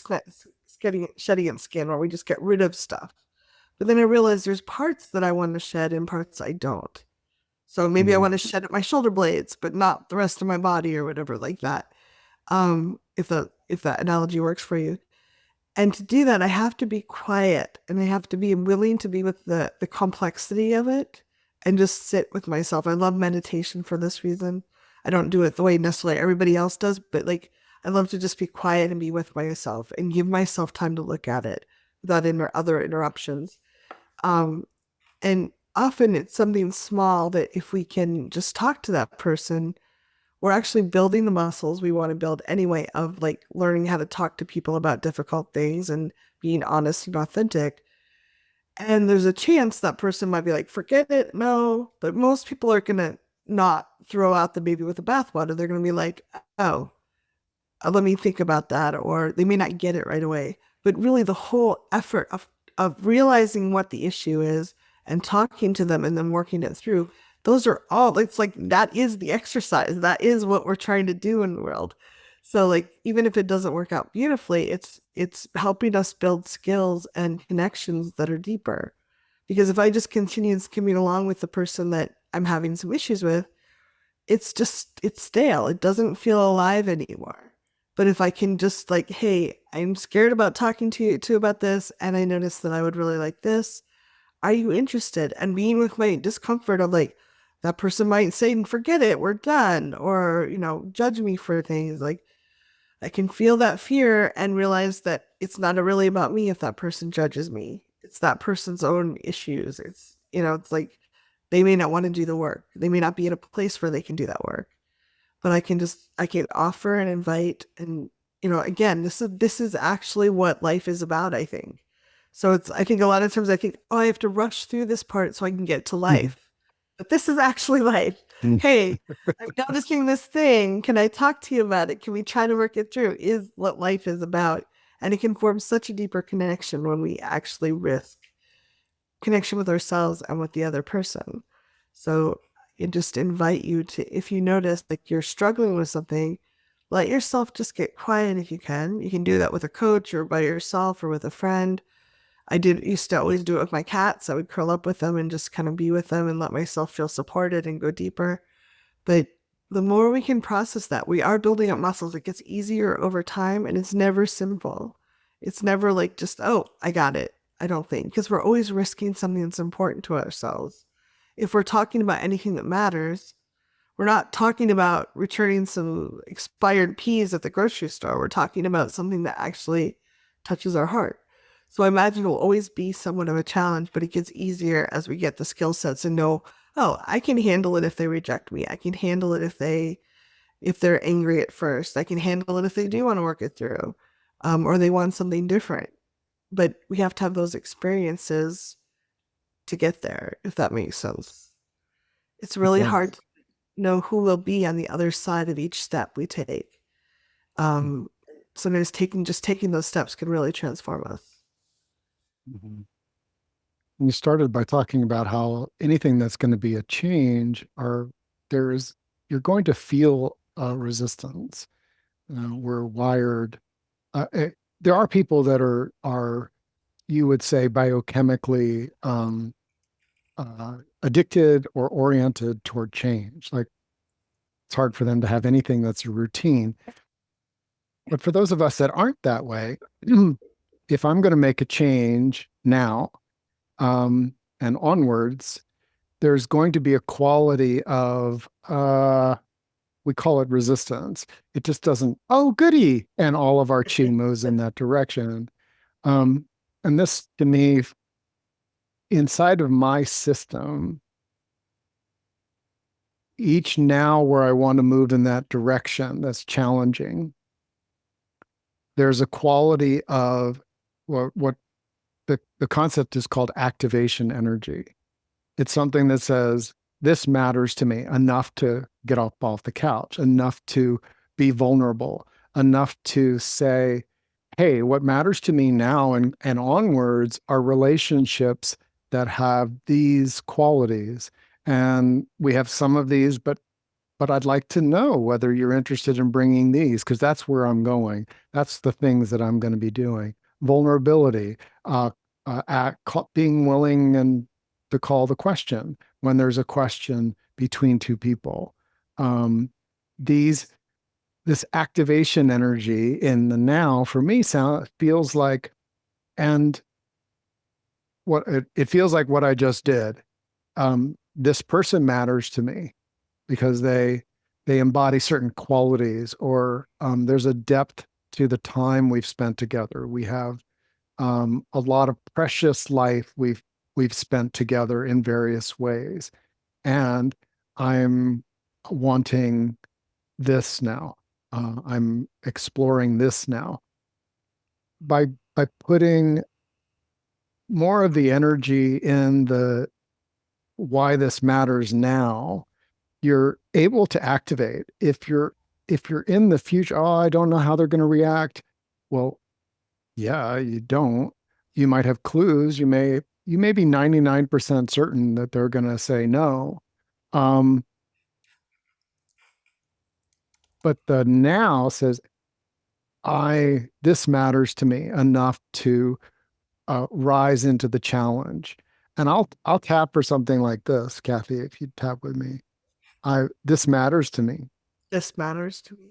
and skin, where we just get rid of stuff. But then I realized there's parts that I want to shed and parts I don't. So maybe I want to shed my shoulder blades, but not the rest of my body or whatever like that. If that analogy works for you. And to do that, I have to be quiet, and I have to be willing to be with the complexity of it and just sit with myself. I love meditation for this reason. I don't do it the way necessarily everybody else does, but like I love to just be quiet and be with myself and give myself time to look at it without other interruptions. And often it's something small that if we can just talk to that person, we're actually building the muscles we want to build anyway, of like learning how to talk to people about difficult things and being honest and authentic. And there's a chance that person might be like, forget it. No, but most people are going to not throw out the baby with the bathwater. They're going to be like, oh, let me think about that. Or they may not get it right away. But really, the whole effort of realizing what the issue is and talking to them and then working it through, those are all, it's like, that is the exercise. That is what we're trying to do in the world. So like, even if it doesn't work out beautifully, it's helping us build skills and connections that are deeper. Because if I just continue skimming along with the person that I'm having some issues with, it's stale. It doesn't feel alive anymore. But if I can just like, hey, I'm scared about talking to you too about this, and I noticed that I would really like this. Are you interested? And being with my discomfort of like, that person might say, forget it, we're done, or, judge me for things. Like, I can feel that fear and realize that it's not really about me if that person judges me. It's that person's own issues. It's like they may not want to do the work. They may not be in a place where they can do that work. But I can offer and invite, and again, this is actually what life is about, I think. So I think a lot of times I think, oh, I have to rush through this part so I can get to life. But this is actually life. Hey, I'm noticing this thing. Can I talk to you about it? Can we try to work it through? Is what life is about. And it can form such a deeper connection when we actually risk connection with ourselves and with the other person. So I just invite you to, if you notice like you're struggling with something, let yourself just get quiet if you can. You can do that with a coach or by yourself or with a friend. Used to always do it with my cats. I would curl up with them and just kind of be with them and let myself feel supported and go deeper. But the more we can process that, we are building up muscles. It gets easier over time, and it's never simple. It's never like just, oh, I got it. I don't think, because we're always risking something that's important to ourselves. If we're talking about anything that matters, we're not talking about returning some expired peas at the grocery store. We're talking about something that actually touches our heart. So I imagine it will always be somewhat of a challenge, but it gets easier as we get the skill sets and know, oh, I can handle it if they reject me. I can handle it if they're angry at first. I can handle it if they do want to work it through, or they want something different. But we have to have those experiences to get there, if that makes sense. It's really hard to know who will be on the other side of each step we take. Sometimes taking those steps can really transform us. You started by talking about how anything that's going to be a change, you're going to feel resistance. We're wired. There are people that are you would say biochemically addicted or oriented toward change. Like it's hard for them to have anything that's a routine. But for those of us that aren't that way, if I'm going to make a change now, and onwards, there's going to be a quality of, we call it resistance. It just doesn't, oh, goody. And all of our chi moves in that direction. Um, and this to me, inside of my system, each now where I want to move in that direction that's challenging, there's a quality of what the concept is called activation energy. It's something that says, this matters to me enough to get up off the couch, enough to be vulnerable, enough to say, hey, what matters to me now and onwards are relationships that have these qualities. And we have some of these, but I'd like to know whether you're interested in bringing these, because that's where I'm going. That's the things that I'm going to be doing. Vulnerability, being willing and to call the question when there's a question between two people. Um, these this activation energy in the now for me feels like, and it feels like what I just did. This person matters to me because they embody certain qualities, or there's a depth to the time we've spent together. We have a lot of precious life we've spent together in various ways, and I'm wanting this now. I'm exploring this now by putting more of the energy in the why this matters now. You're able to activate. If you're in the future, oh, I don't know how they're going to react. Well, yeah, you don't. You might have clues. You may be 99% certain that they're going to say no. Um, but the now says, this matters to me enough to rise into the challenge. And I'll tap for something like this, Kathy, if you tap with me. This matters to me. This matters to me.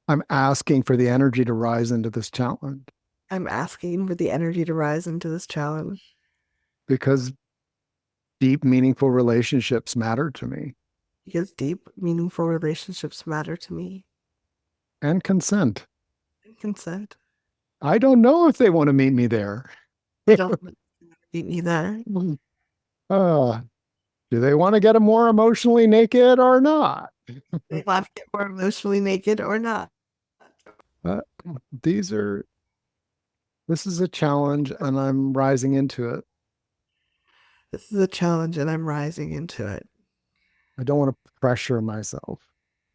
I'm asking for the energy to rise into this challenge I'm asking for the energy to rise into this challenge because deep, meaningful relationships matter to me, because deep, meaningful relationships matter to me. and consent. And consent. I don't know if they want to meet me there. I don't meet me there. Uh, do they want to get more emotionally naked or not? They want to get more emotionally naked or not. Uh, these are this is a challenge, and I'm rising into it. This is a challenge and I'm rising into it. I don't want to pressure myself.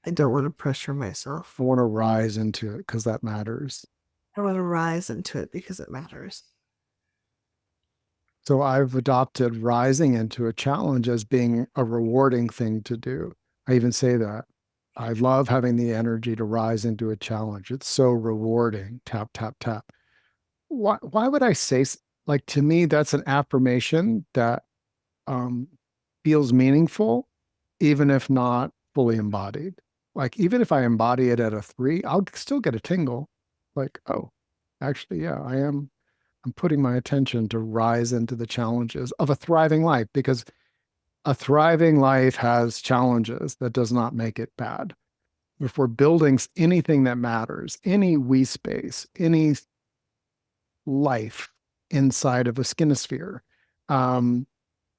I don't want to pressure myself. I want to rise into it because that matters. I want to rise into it because it matters. So I've adopted rising into a challenge as being a rewarding thing to do. I even say that. I love having the energy to rise into a challenge. It's so rewarding. Tap, tap, tap. Why would I say, like, to me, that's an affirmation that um, feels meaningful, even if not fully embodied. Like, even if I embody it at a 3, I'll still get a tingle. Like, oh, actually, yeah, I'm putting my attention to rise into the challenges of a thriving life, because a thriving life has challenges. That does not make it bad. If we're building anything that matters, any we space, any life inside of a skinosphere,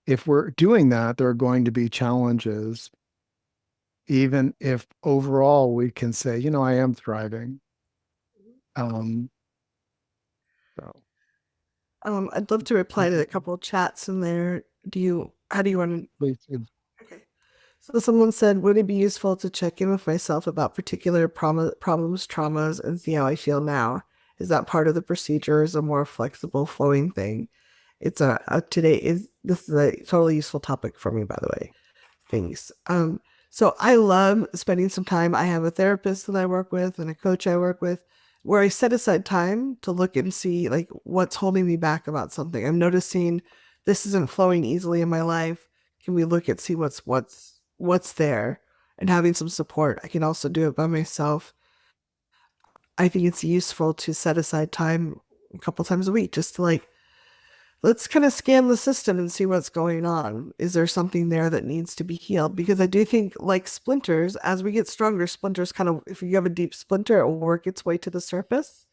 if we're doing that, there are going to be challenges, even if overall we can say, I am thriving. Um, so I'd love to reply to a couple of chats in there. How do you want to? please, Okay. So someone said, would it be useful to check in with myself about particular problems, traumas, and see how I feel now? Is that part of the procedure? Is a more flexible, flowing thing? It's this is a totally useful topic for me, by the way. Thanks. So I love spending some time. I have a therapist that I work with and a coach I work with, where I set aside time to look and see like what's holding me back about something. I'm noticing this isn't flowing easily in my life. Can we look at see what's there, and having some support. I can also do it by myself. I think it's useful to set aside time a couple times a week just to like, let's kind of scan the system and see what's going on. Is there something there that needs to be healed? Because I do think, like splinters, as we get stronger, splinters kind of, if you have a deep splinter, it will work its way to the surface.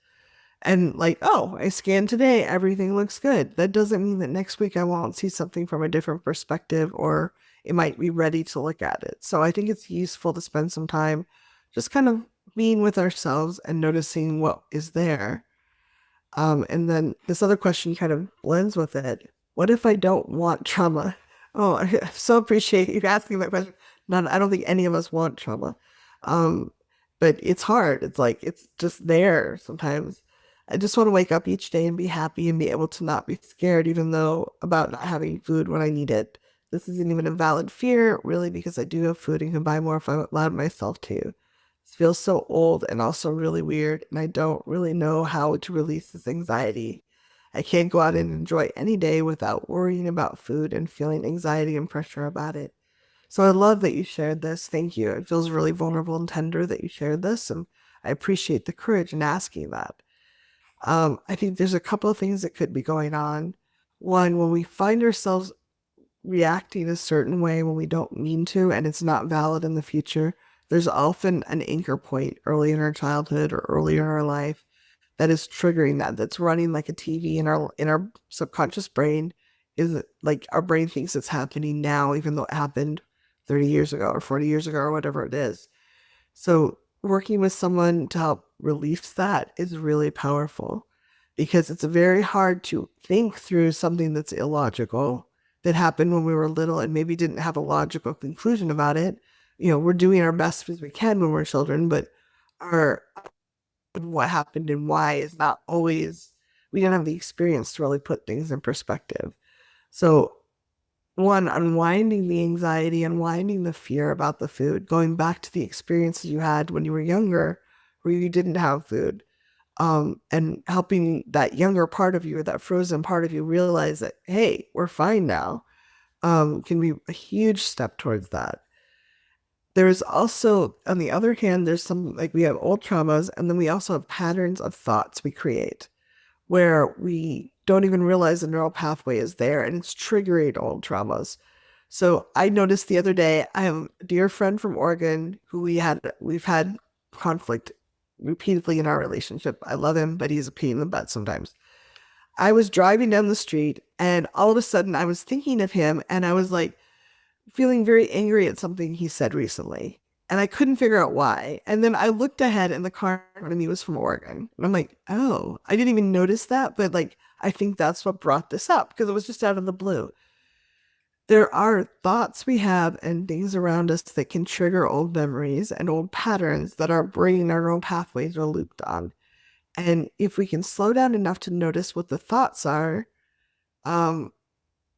And like, oh, I scanned today, everything looks good. That doesn't mean that next week I won't see something from a different perspective or it might be ready to look at it. So I think it's useful to spend some time just kind of being with ourselves and noticing what is there. And then this other question kind of blends with it. What if I don't want trauma? Oh, I so appreciate you asking that question. Not, I don't think any of us want trauma. Um, but it's hard. It's like, it's just there sometimes. I just want to wake up each day and be happy and be able to not be scared, even though about not having food when I need it. This isn't even a valid fear, really, because I do have food and can buy more if I allowed myself to. It feels so old and also really weird, and I don't really know how to release this anxiety. I can't go out and enjoy any day without worrying about food and feeling anxiety and pressure about it. So I love that you shared this. Thank you. It feels really vulnerable and tender that you shared this, and I appreciate the courage in asking that. I think there's a couple of things that could be going on. One, when we find ourselves reacting a certain way when we don't mean to and it's not valid in the future, there's often an anchor point early in our childhood or early in our life that is triggering that, that's running like a TV in our subconscious brain. Is like our brain thinks it's happening now, even though it happened 30 years ago or 40 years ago or whatever it is. So working with someone to help release that is really powerful because it's very hard to think through something that's illogical that happened when we were little and maybe didn't have a logical conclusion about it. You know, we're doing our best as we can when we're children, but our what happened and why is not always, we didn't have the experience to really put things in perspective. So one, unwinding the anxiety, unwinding the fear about the food, going back to the experiences you had when you were younger where you didn't have food, and helping that younger part of you or that frozen part of you realize that, hey, we're fine now, can be a huge step towards that. There's also, on the other hand, there's some, like we have old traumas, and then we also have patterns of thoughts we create where we don't even realize the neural pathway is there and it's triggering old traumas. So I noticed the other day, I have a dear friend from Oregon who we've had conflict repeatedly in our relationship. I love him, but he's a pain in the butt sometimes. I was driving down the street and all of a sudden I was thinking of him and I was like feeling very angry at something he said recently. And I couldn't figure out why. And then I looked ahead and the car in front of me was from Oregon. And I'm like, oh, I didn't even notice that. But like, I think that's what brought this up because it was just out of the blue. There are thoughts we have and things around us that can trigger old memories and old patterns that our brain, our neural pathways are looped on. And if we can slow down enough to notice what the thoughts are, um,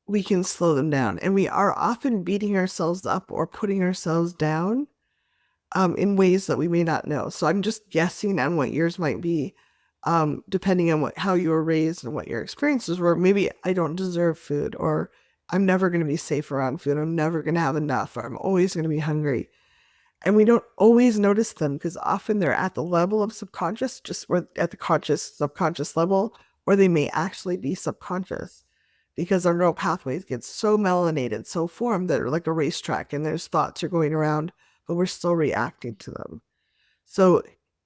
we can slow them down. And we are often beating ourselves up or putting ourselves down in ways that we may not know. So I'm just guessing on what yours might be, depending on how you were raised and what your experiences were. Maybe I don't deserve food, or I'm never going to be safe around food. I'm never going to have enough, or I'm always going to be hungry. And we don't always notice them because often they're at the level of subconscious, just at the conscious, subconscious level, or they may actually be subconscious because our neural pathways get so melanated, so formed that they're like a racetrack and there's thoughts are going around, but we're still reacting to them. So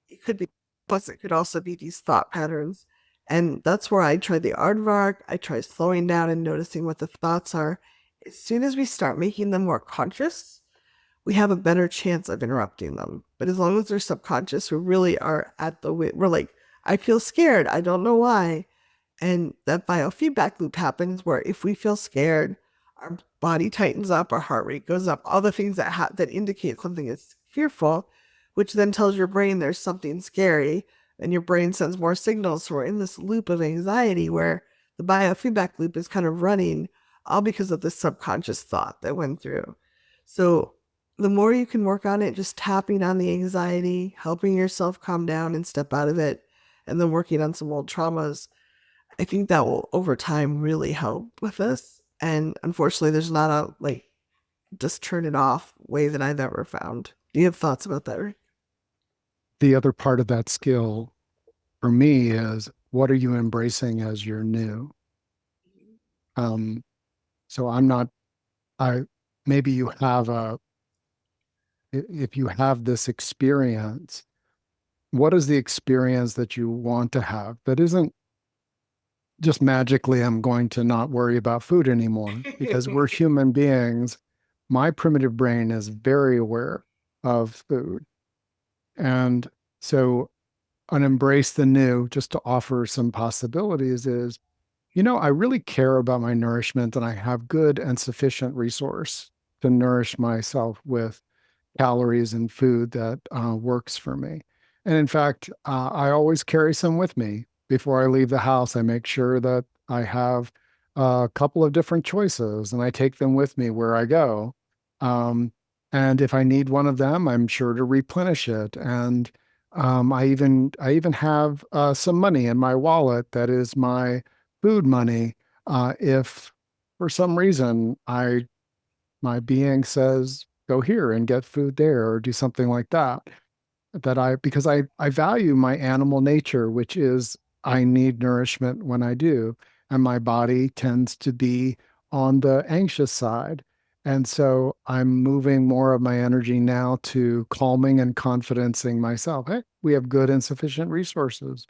it could be, plus it could also be these thought patterns. And that's where I try the aardvark. I try slowing down and noticing what the thoughts are. As soon as we start making them more conscious, we have a better chance of interrupting them. But as long as they're subconscious, we really are we're like, I feel scared. I don't know why. And that biofeedback loop happens where if we feel scared, our body tightens up, our heart rate goes up, all the things that indicate something is fearful, which then tells your brain there's something scary, and your brain sends more signals. So we're in this loop of anxiety where the biofeedback loop is kind of running all because of the subconscious thought that went through. So the more you can work on it, just tapping on the anxiety, helping yourself calm down and step out of it, and then working on some old traumas, I think that will over time really help with this. And unfortunately, there's not a like just turn it off way that I've ever found. Do you have thoughts about that, Rick? The other part of that skill for me is what are you embracing as your new? Um, so I'm not, I, maybe you have if you have this experience, what is the experience that you want to have that isn't just magically, I'm going to not worry about food anymore because we're human beings. My primitive brain is very aware of food. And so, an embrace the new, just to offer some possibilities, is I really care about my nourishment and I have good and sufficient resource to nourish myself with calories and food that works for me. And in fact, I always carry some with me before I leave the house. I make sure that I have a couple of different choices and I take them with me where I go. Um, and if I need one of them, I'm sure to replenish it. And I even have some money in my wallet that is my food money. If for some reason my being says, go here and get food there or do something like that. Because I value my animal nature, which is I need nourishment when I do. And my body tends to be on the anxious side. And so I'm moving more of my energy now to calming and confidencing myself. Hey, we have good and sufficient resources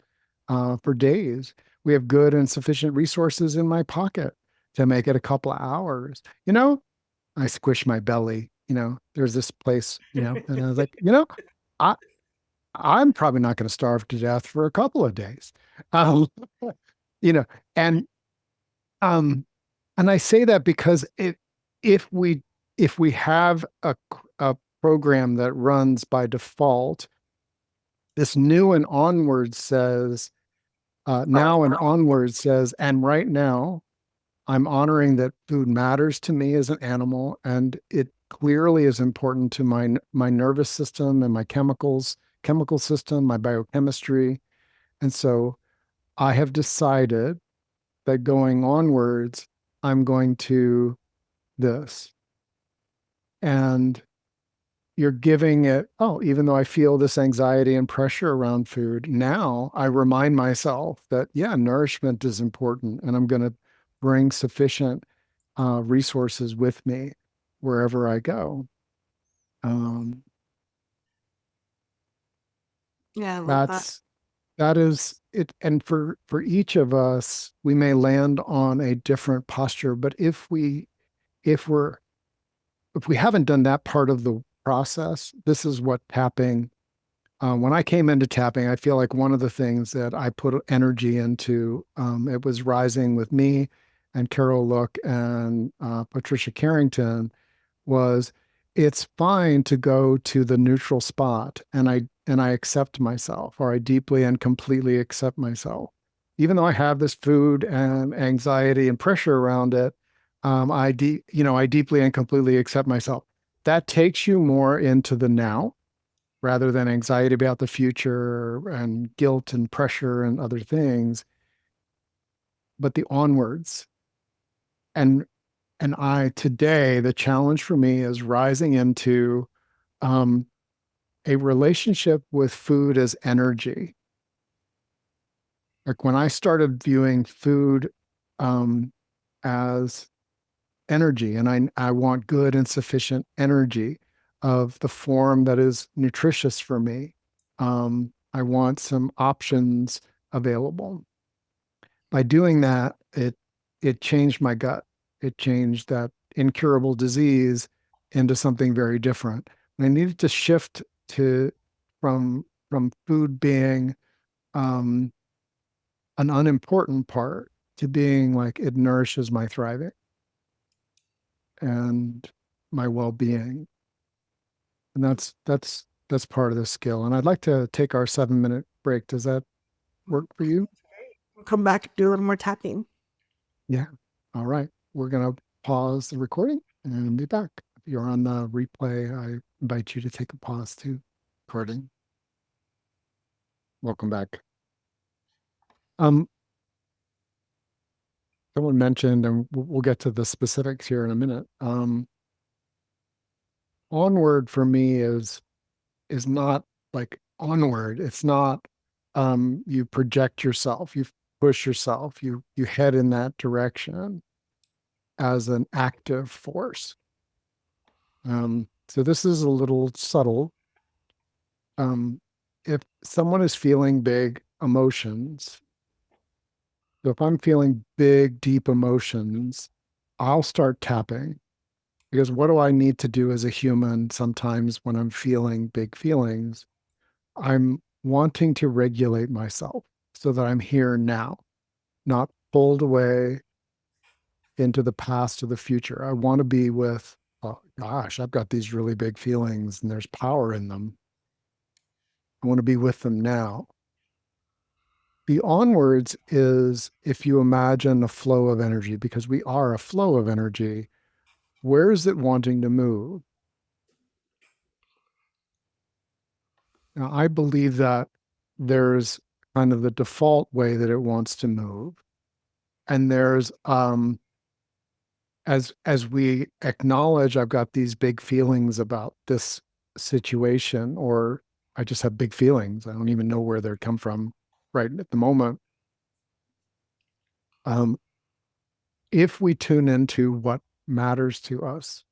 for days. We have good and sufficient resources in my pocket to make it a couple of hours. I squish my belly, there's this place, and I was like, I, I'm probably not going to starve to death for a couple of days. Um, you know, and, um, and I say that because if we, if we have a program that runs by default, this new and onward says, now and onward says, and right now, I'm honoring that food matters to me as an animal, and it clearly is important to my nervous system and my chemical system, my biochemistry. And so I have decided that going onwards, I'm going to this. And you're giving it, oh, even though I feel this anxiety and pressure around food, now I remind myself that, yeah, nourishment is important and I'm going to bring sufficient resources with me wherever I go. Um, Yeah, I love that. that's that is it. And for each of us, we may land on a different posture, but if we're if we haven't done that part of the process, this is what tapping. When I came into tapping, I feel like one of the things that I put energy into, it was rising with me and Carol Look and Patricia Carrington, was it's fine to go to the neutral spot and I accept myself, or I deeply and completely accept myself. Even though I have this food and anxiety and pressure around it, I deeply and completely accept myself. That takes you more into the now rather than anxiety about the future and guilt and pressure and other things, but the onwards. And I today, the challenge for me is rising into um, a relationship with food as energy. Like when I started viewing food um, as energy, and I want good and sufficient energy of the form that is nutritious for me. I want some options available. By doing that, it changed my gut. It changed that incurable disease into something very different. And I needed to shift to from food being um, an unimportant part to being like it nourishes my thriving and my well-being. And that's part of the skill. And I'd like to take our 7-minute break. Does that work for you? We'll come back and do a little more tapping. Yeah. All right. We're going to pause the recording and be back. If you're on the replay, I invite you to take a pause to recording. Welcome back. Um, Someone mentioned, and we'll get to the specifics here in a minute. Onward for me is not like onward. It's not You project yourself, you push yourself, you head in that direction as an active force. So this is a little subtle. If someone is feeling big emotions, so if I'm feeling big, deep emotions, I'll start tapping, because what do I need to do as a human sometimes when I'm feeling big feelings? I'm wanting to regulate myself so that I'm here now, not pulled away into the past or the future. I want to be with, oh gosh, I've got these really big feelings and there's power in them. I want to be with them now. The onwards is, if you imagine a flow of energy, because we are a flow of energy, where is it wanting to move? Now, I believe that there's kind of the default way that it wants to move. And there's, as we acknowledge, I've got these big feelings about this situation, or I just have big feelings. I don't even know where they come from right at the moment. Um, if we tune into what matters to us,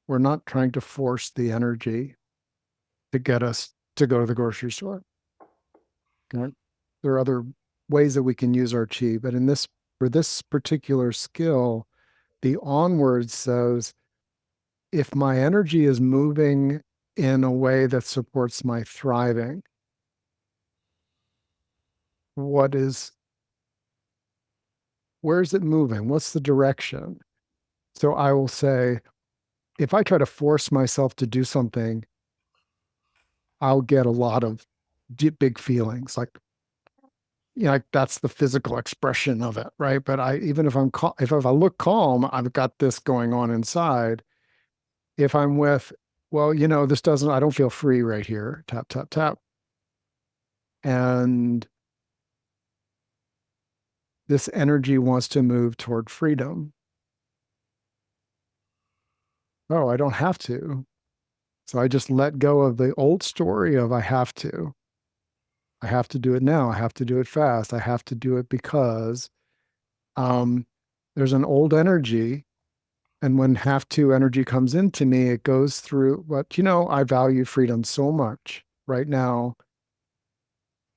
we're not trying to force the energy to get us to go to the grocery store. Okay? There are other ways that we can use our chi, but in this, for this particular skill, the onward says, if my energy is moving in a way that supports my thriving, what is, where is it moving? What's the direction? So I will say, if I try to force myself to do something, I'll get a lot of big feelings, like that's the physical expression of it, right? But even if if I look calm, I've got this going on inside. If I'm with, well, this doesn't, I don't feel free right here. Tap, tap, tap. And this energy wants to move toward freedom. Oh, I don't have to. So I just let go of the old story of I have to. I have to do it now. I have to do it fast. I have to do it because um, there's an old energy. And when have to energy comes into me, it goes through I value freedom so much right now.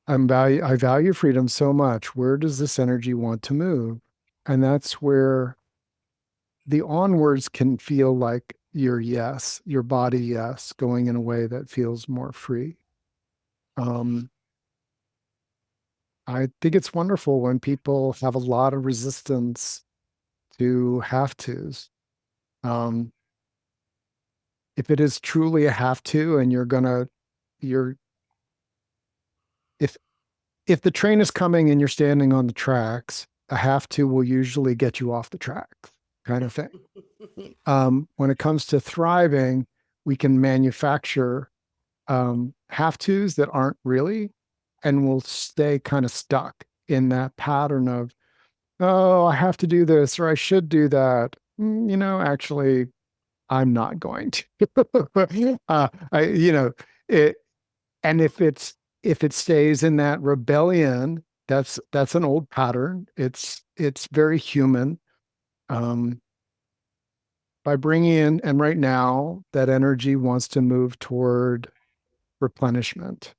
I value freedom so much. Where does this energy want to move? And that's where the onwards can feel like your body, yes, going in a way that feels more free. Um, I think it's wonderful when people have a lot of resistance to have tos. Um, if it is truly a have to, and you're, if if the train is coming and you're standing on the tracks, a have to will usually get you off the tracks, kind of thing. When it comes to thriving, we can manufacture have tos that aren't really, and we'll stay kind of stuck in that pattern of, oh, I have to do this or I should do that. Actually, I'm not going to. It, and if it stays in that rebellion, that's an old pattern. It's very human. Um, by bringing in, and right now, that energy wants to move toward replenishment.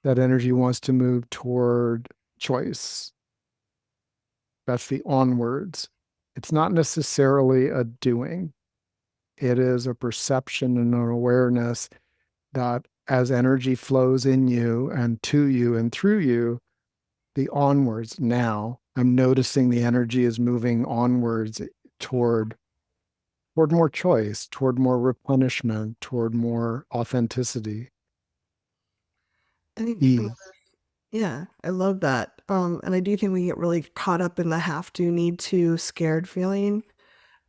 That energy wants to move toward choice. That's the onwards. It's not necessarily a doing. It is a perception and an awareness that as energy flows in you and to you and through you, the onwards now, I'm noticing the energy is moving onwards toward more choice, toward more replenishment, toward more authenticity, I think, ease. yeah, I love that. And I do think we get really caught up in the have to, need to, scared feeling.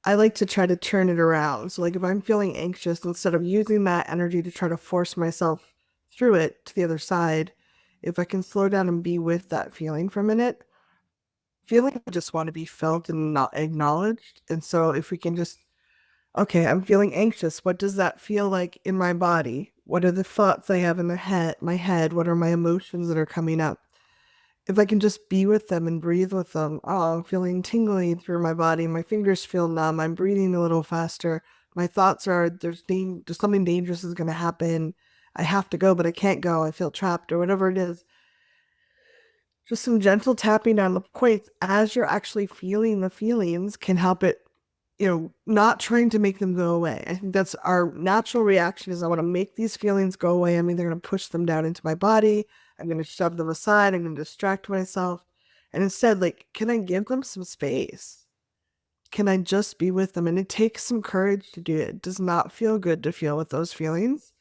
I like to try to turn it around. So, like, if I'm feeling anxious, instead of using that energy to try to force myself through it to the other side, if I can slow down and be with that feeling for a minute, feeling I just want to be felt and not acknowledged. And so, if we can just, okay, I'm feeling anxious. What does that feel like in my body? What are the thoughts I have in my head? What are my emotions that are coming up? If I can just be with them and breathe with them, oh, I'm feeling tingly through my body. My fingers feel numb. I'm breathing a little faster. My thoughts are there's something dangerous is going to happen. I have to go, but I can't go. I feel trapped or whatever it is. Just some gentle tapping on the points as you're actually feeling the feelings can help it, not trying to make them go away. I think that's our natural reaction is I want to make these feelings go away. I'm either going to push them down into my body. I'm going to shove them aside. I'm going to distract myself. And instead, like, can I give them some space? Can I just be with them? And it takes some courage to do it. It does not feel good to feel with those feelings.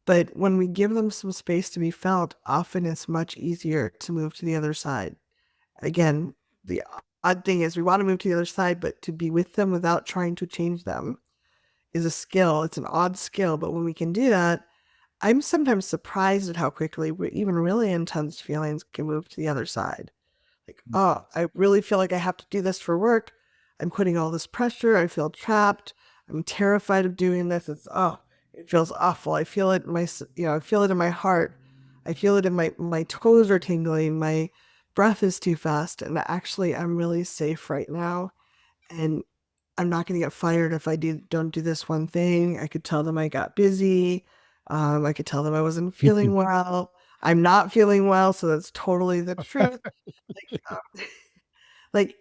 But when we give them some space to be felt, often it's much easier to move to the other side. Again, the odd thing is we want to move to the other side, but to be with them without trying to change them is a skill. It's an odd skill, but when we can do that, I'm sometimes surprised at how quickly even really intense feelings can move to the other side. Like, oh, I really feel like I have to do this for work. I'm putting all this pressure. I feel trapped. I'm terrified of doing this. It feels awful. I feel it in I feel it in my heart. I feel it in my toes are tingling. My breath is too fast. And actually, I'm really safe right now. And I'm not going to get fired if I don't do this one thing. I could tell them I got busy. I could tell them I wasn't feeling well. I'm not feeling well, so that's totally the truth.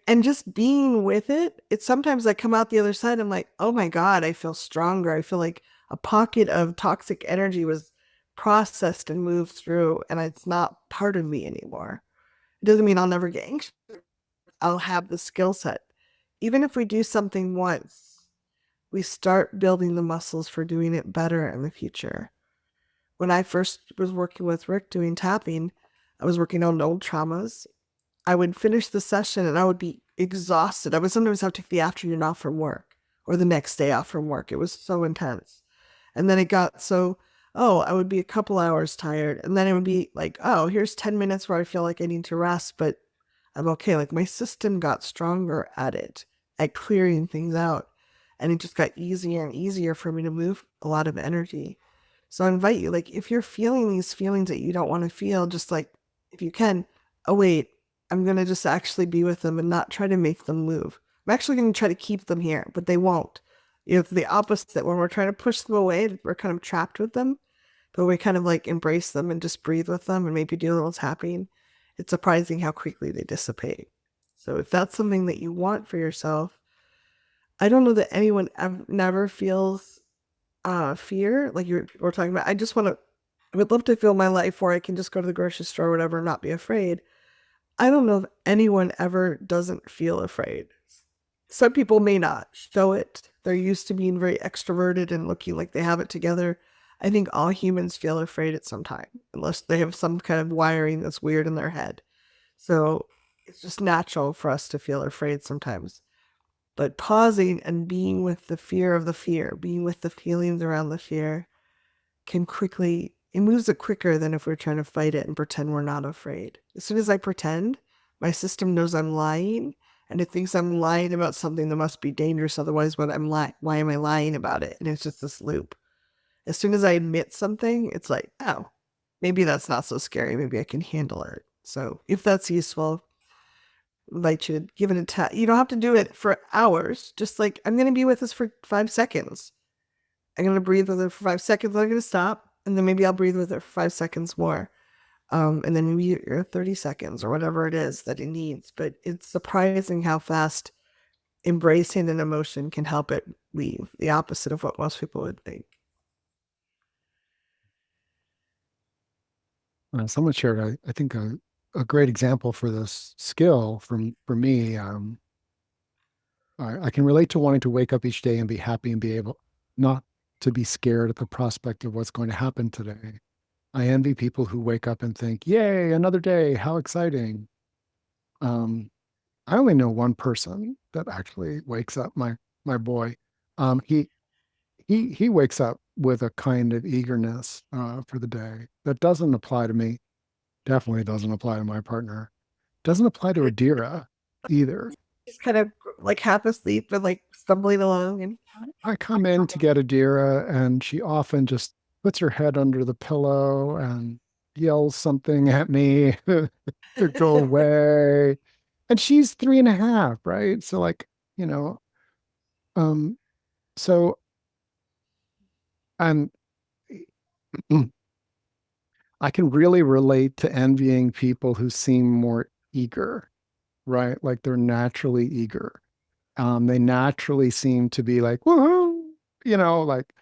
And just being with it, it's sometimes I come out the other side, I'm like, oh my God, I feel stronger. I feel like a pocket of toxic energy was processed and moved through, and it's not part of me anymore. It doesn't mean I'll never get anxious. I'll have the skill set. Even if we do something once, we start building the muscles for doing it better in the future. When I first was working with Rick doing tapping, I was working on old traumas. I would finish the session and I would be exhausted. I would sometimes have to take the afternoon off from work or the next day off from work. It was so intense. And then it got so, I would be a couple hours tired. And then it would be like, oh, here's 10 minutes where I feel like I need to rest, but I'm okay. Like my system got stronger at it, at clearing things out. And it just got easier and easier for me to move a lot of energy. So I invite you, like, if you're feeling these feelings that you don't want to feel, just like, if you can, oh, wait, I'm going to just actually be with them and not try to make them move. I'm actually going to try to keep them here, but they won't. It's the opposite. When we're trying to push them away, we're kind of trapped with them, but we kind of like embrace them and just breathe with them and maybe do a little tapping. It's surprising how quickly they dissipate. So if that's something that you want for yourself, I don't know that anyone never feels fear like we're talking about. I would love to feel my life where I can just go to the grocery store or whatever and not be afraid. I don't know if anyone ever doesn't feel afraid. Some people may not show it. They're used to being very extroverted and looking like they have it together. I think all humans feel afraid at some time, unless they have some kind of wiring that's weird in their head. So it's just natural for us to feel afraid sometimes. But pausing and being with the fear of the fear, being with the feelings around the fear, it moves it quicker than if we're trying to fight it and pretend we're not afraid. As soon as I pretend, my system knows I'm lying and it thinks I'm lying about something that must be dangerous. Otherwise, why am I lying about it? And it's just this loop. As soon as I admit something, it's like, oh, maybe that's not so scary. Maybe I can handle it. So if that's useful, I invite you to give it a tap. You don't have to do it for hours. Just like, I'm going to be with this for 5 seconds. I'm going to breathe with it for 5 seconds. I'm going to stop. And then maybe I'll breathe with it for 5 seconds more. And then maybe 30 seconds or whatever it is that it needs. But it's surprising how fast embracing an emotion can help it leave, the opposite of what most people would think. Someone shared, I think, a great example for this skill for me. I can relate to wanting to wake up each day and be happy and be able not to be scared at the prospect of what's going to happen today. I envy people who wake up and think, "Yay, another day! How exciting!" Um, I only know one person that actually wakes up. My boy, he he wakes up with a kind of eagerness for the day that doesn't apply to me. Definitely doesn't apply to my partner. Doesn't apply to Adira either. Just kind of like half asleep and like stumbling along. And I come in to get Adira, and she often just puts her head under the pillow and yells something at me to go away. And she's 3.5, right? So like, you know, um, so I'm I can really relate to envying people who seem more eager, right? Like they're naturally eager. They naturally seem to be like, woohoo, like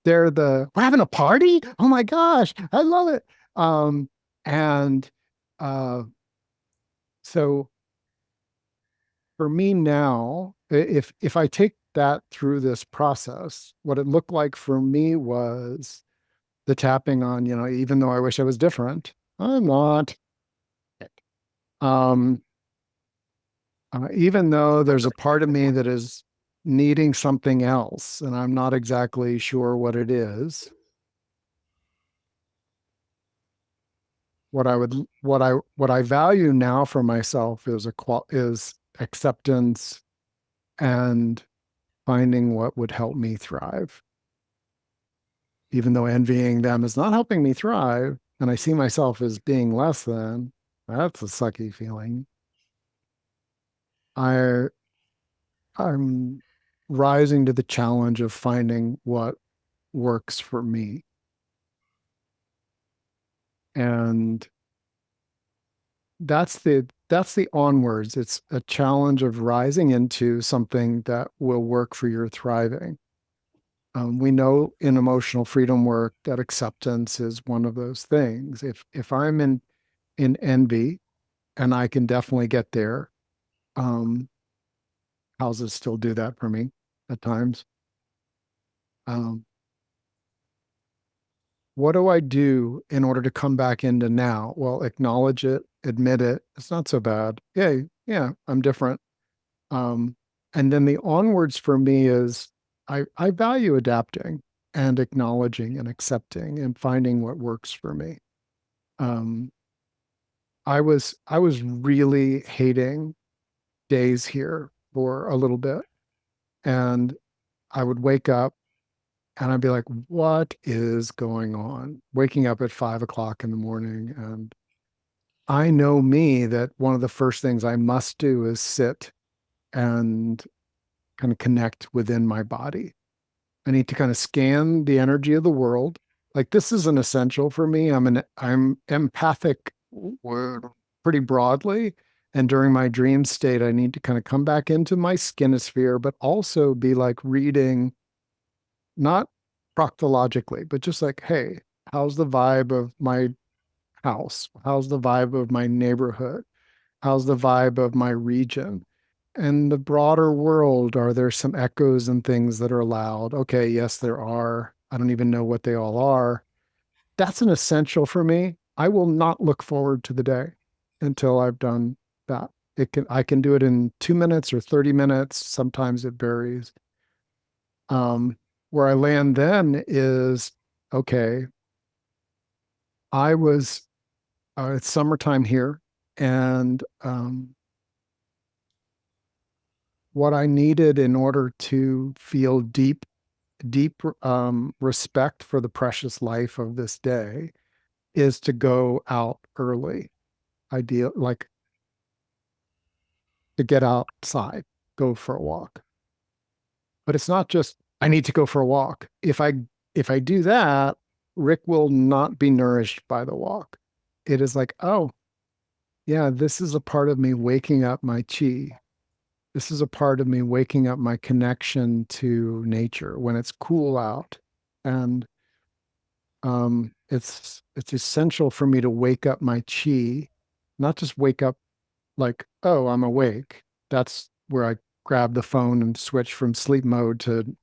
we're having a party. Oh my gosh, I love it. And uh, so for me now, if I take that through this process, what it looked like for me was the tapping on, even though I wish I was different, I'm not. Um, Even though there's a part of me that is needing something else, and I'm not exactly sure what it is. What I value now for myself is acceptance and finding what would help me thrive. Even though envying them is not helping me thrive, and I see myself as being less than, that's a sucky feeling. I I'm rising to the challenge of finding what works for me. And that's the onwards. It's a challenge of rising into something that will work for your thriving. We know in emotional freedom work that acceptance is one of those things. If I'm in envy, and I can definitely get there, um, houses still do that for me at times. Um, what do I do in order to come back into now? Well, acknowledge it, admit it. It's not so bad. Yeah, yeah, I'm different. Um, and then the onwards for me is I value adapting and acknowledging and accepting and finding what works for me. Um, I was really hating days here for a little bit, and I would wake up and I'd be like, "What is going on?" Waking up at 5 o'clock in the morning, and I know me that one of the first things I must do is sit and kind of connect within my body. I need to kind of scan the energy of the world. Like this is an essential for me. I'm empathic pretty broadly. And during my dream state, I need to kind of come back into my skinosphere, but also be like reading, not proctologically, but just like, hey, how's the vibe of my house? How's the vibe of my neighborhood? How's the vibe of my region? And the broader world, are there some echoes and things that are loud? Okay, yes, there are. I don't even know what they all are. That's an essential for me. I will not look forward to the day until I've done that. I can do it in 2 minutes or 30 minutes. Sometimes it varies. Um, where I land then is okay, it's summertime here, and what I needed in order to feel deep respect for the precious life of this day is to go out early. Ideal, like to get outside, go for a walk. But it's not just I need to go for a walk. If I do that, Rick will not be nourished by the walk. It is like, oh, yeah, this is a part of me waking up my chi. This is a part of me waking up my connection to nature when it's cool out. And it's essential for me to wake up my chi, not just wake up like, oh, I'm awake. That's where I grab the phone and switch from sleep mode to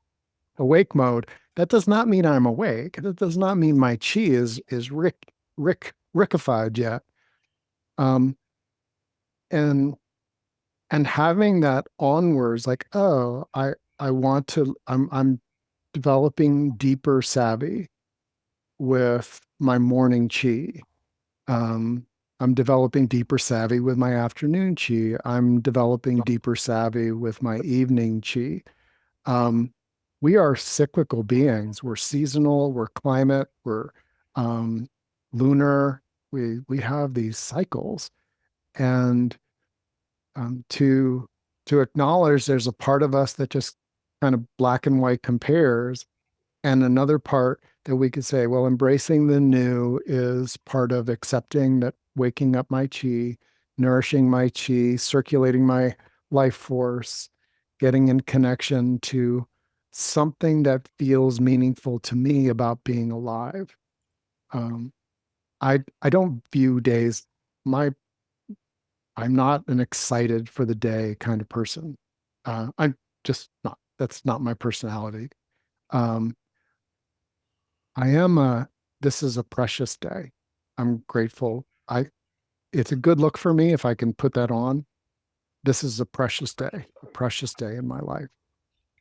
awake mode. That does not mean I'm awake. That does not mean my chi is rickified yet. Um, and and having that onwards, like, oh, I want to, I'm developing deeper savvy with my morning chi. Um, I'm developing deeper savvy with my afternoon chi. I'm developing deeper savvy with my evening chi. Um, we are cyclical beings. We're seasonal, we're climate, we're um, lunar. We have these cycles, and to acknowledge there's a part of us that just kind of black and white compares, and another part that we could say, well, embracing the new is part of accepting that, waking up my chi, nourishing my chi, circulating my life force, getting in connection to something that feels meaningful to me about being alive. Um, I don't view days, my I'm not an excited for the day kind of person. I'm just not. That's not my personality. Um, I am a, this is a precious day. I'm grateful. It's a good look for me if I can put that on. This is a precious day in my life.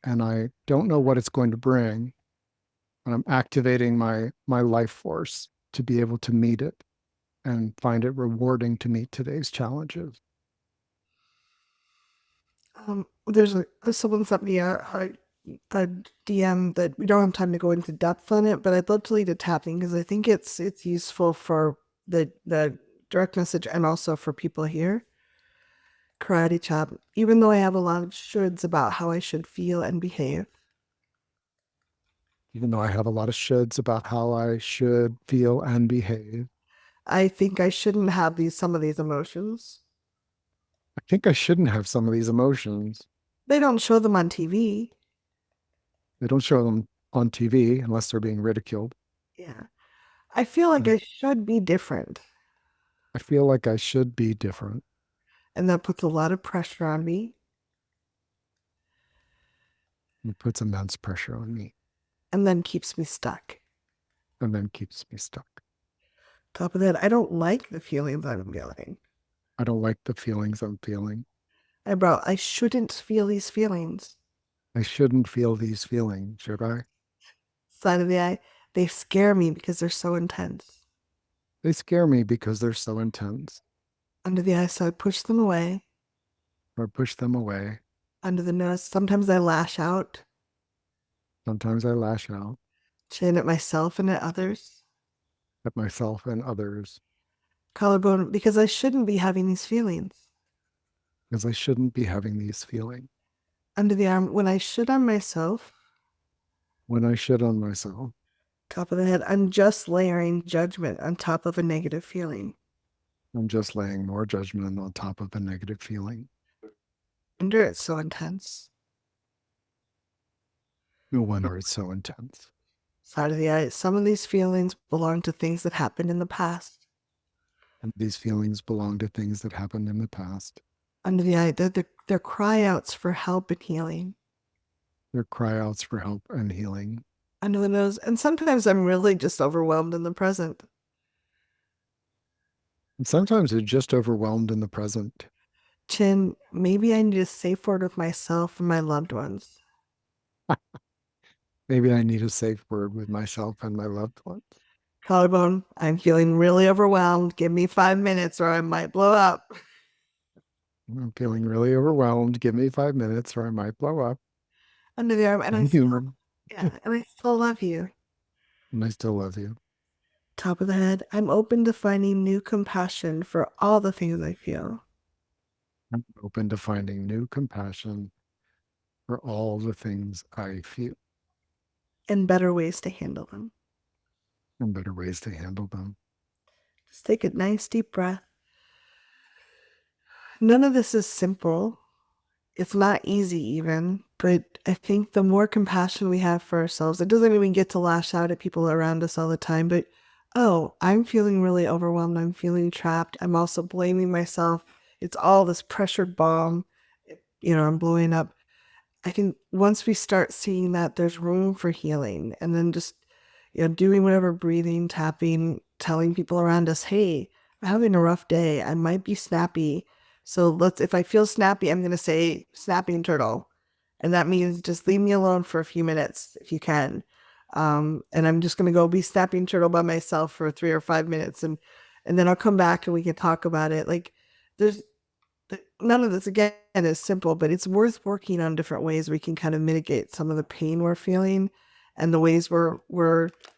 And I don't know what it's going to bring, but I'm activating my life force to be able to meet it and find it rewarding to meet today's challenges. There's someone sent me a DM that we don't have time to go into depth on it, but I'd love to lead a tapping because I think it's useful for the direct message and also for people here. Karate chop. Even though I have a lot of shoulds about how I should feel and behave, Even though I have a lot of shoulds about how I should feel and behave, I think I shouldn't have some of these emotions. I think I shouldn't have some of these emotions. They don't show them on TV. They don't show them on TV unless they're being ridiculed. Yeah. I feel like And I should be different. I feel like I should be different. And that puts a lot of pressure on me. It puts immense pressure on me And then keeps me stuck. and then keeps me stuck. Top of that, I don't like the feelings I'm feeling. I don't like the feelings I'm feeling. I shouldn't feel these feelings. I shouldn't feel these feelings, should I? Side of the eye, they scare me because they're so intense. They scare me because they're so intense. Under the eye, so I push them away. Or push them away. Under the nose, sometimes I lash out, Sometimes I lash out chin at myself and at others. at myself and others Collarbone, because I shouldn't be having these feelings. because I shouldn't be having these feelings. Under the arm, when I should on myself. When I should on myself. Top of the head, I'm just layering judgment on top of a negative feeling. I'm just laying more judgment on top of a negative feeling. Under it's so intense. No wonder it's so intense. Side of the eye, some of these feelings belong to things that happened in the past. And these feelings belong to things that happened in the past. Under the eye, they're cry outs for help and healing. They're cry outs for help and healing. Under the nose, and sometimes I'm really just overwhelmed in the present. And sometimes it's just overwhelmed in the present. Chin, maybe I need a safe word with myself and my loved ones. Maybe I need a safe word with myself and my loved ones. Collarbone, I'm feeling really overwhelmed. Give me 5 minutes or I might blow up. I'm feeling really overwhelmed. Give me 5 minutes or I might blow up. Under the arm, and I'm human. and I still love you. And I still love you. Top of the head, I'm open to finding new compassion for all the things I feel. I'm open to finding new compassion for all the things I feel And better ways to handle them. and better ways to handle them. Just take a nice deep breath. None of this is simple. It's not easy even, but I think the more compassion we have for ourselves, it doesn't mean we get to lash out at people around us all the time, but oh, I'm feeling really overwhelmed. I'm feeling trapped. I'm also blaming myself. It's all this pressured bomb. I'm blowing up. I think once we start seeing that there's room for healing and then just, doing whatever, breathing, tapping, telling people around us, hey, I'm having a rough day. I might be snappy. So if I feel snappy, I'm going to say snapping turtle. And that means just leave me alone for a few minutes if you can. And I'm just going to go be snapping turtle by myself for 3 or 5 minutes. And then I'll come back and we can talk about it. Like there's none of this again is simple, but it's worth working on different ways we can kind of mitigate some of the pain we're feeling and the ways we're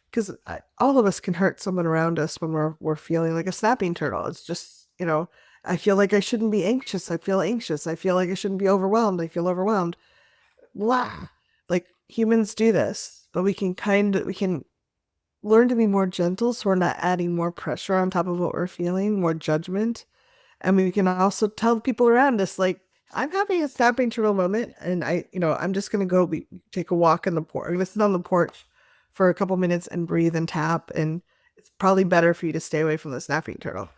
because all of us can hurt someone around us when we're feeling like a snapping turtle. It's just, I feel like I shouldn't be anxious. I feel anxious. I feel like I shouldn't be overwhelmed. I feel overwhelmed. Blah. Like humans do this, but we can learn to be more gentle so we're not adding more pressure on top of what we're feeling, more judgment. And we can also tell people around us, like, I'm having a snapping turtle moment, and I'm just gonna go take a walk in the porch. I'm gonna sit on the porch for a couple minutes and breathe and tap, and it's probably better for you to stay away from the snapping turtle.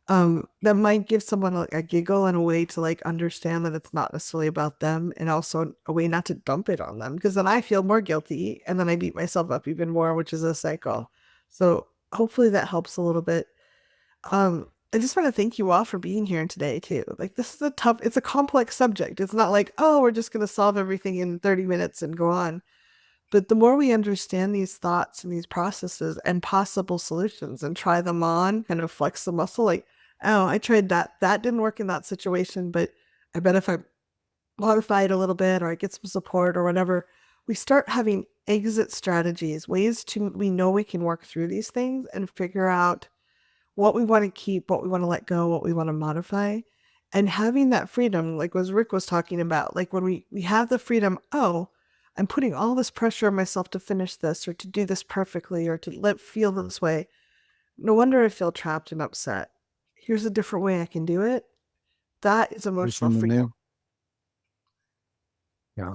That might give someone a giggle and a way to like understand that it's not necessarily about them, and also a way not to dump it on them, because then I feel more guilty and then I beat myself up even more, which is a cycle. So hopefully that helps a little bit. I just want to thank you all for being here today too. Like this is it's a complex subject. It's not like, oh, we're just going to solve everything in 30 minutes and go on. But the more we understand these thoughts and these processes and possible solutions and try them on, kind of flex the muscle, like, oh, I tried that. That didn't work in that situation, but I bet if I modify it a little bit or I get some support or whatever, we start having exit strategies, ways we know we can work through these things and figure out what we want to keep, what we want to let go, what we want to modify. And having that freedom, like what Rick was talking about, like when we have the freedom, oh, I'm putting all this pressure on myself to finish this or to do this perfectly or to feel this way. No wonder I feel trapped and upset. Here's a different way I can do it. That is emotional Embracing the freedom. new. Yeah.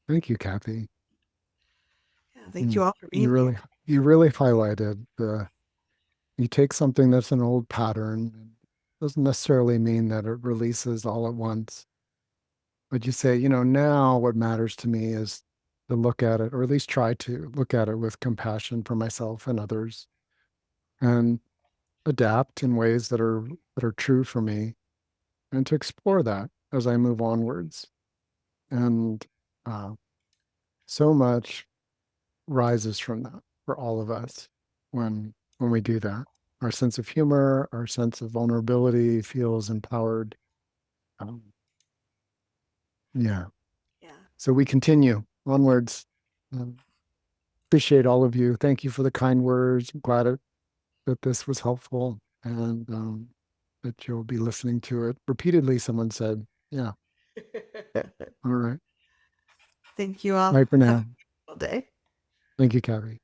Thank you, Kathy. Yeah, thank you all for being You here. really highlighted you take something that's an old pattern. Doesn't necessarily mean that it releases all at once. But you say, now what matters to me is to look at it, or at least try to look at it with compassion for myself and others, and adapt in ways that are true for me, and to explore that as I move onwards. And uh, so much rises from that for all of us when we do that. Our sense of humor, our sense of vulnerability feels empowered. Um, yeah. Yeah. So we continue onwards. Um, Appreciate all of you. Thank you for the kind words. I'm glad that this was helpful, and that you'll be listening to it repeatedly. Someone said, "Yeah, all right, Thank you all. bye for Have now." a wonderful day. Thank you, Kathy.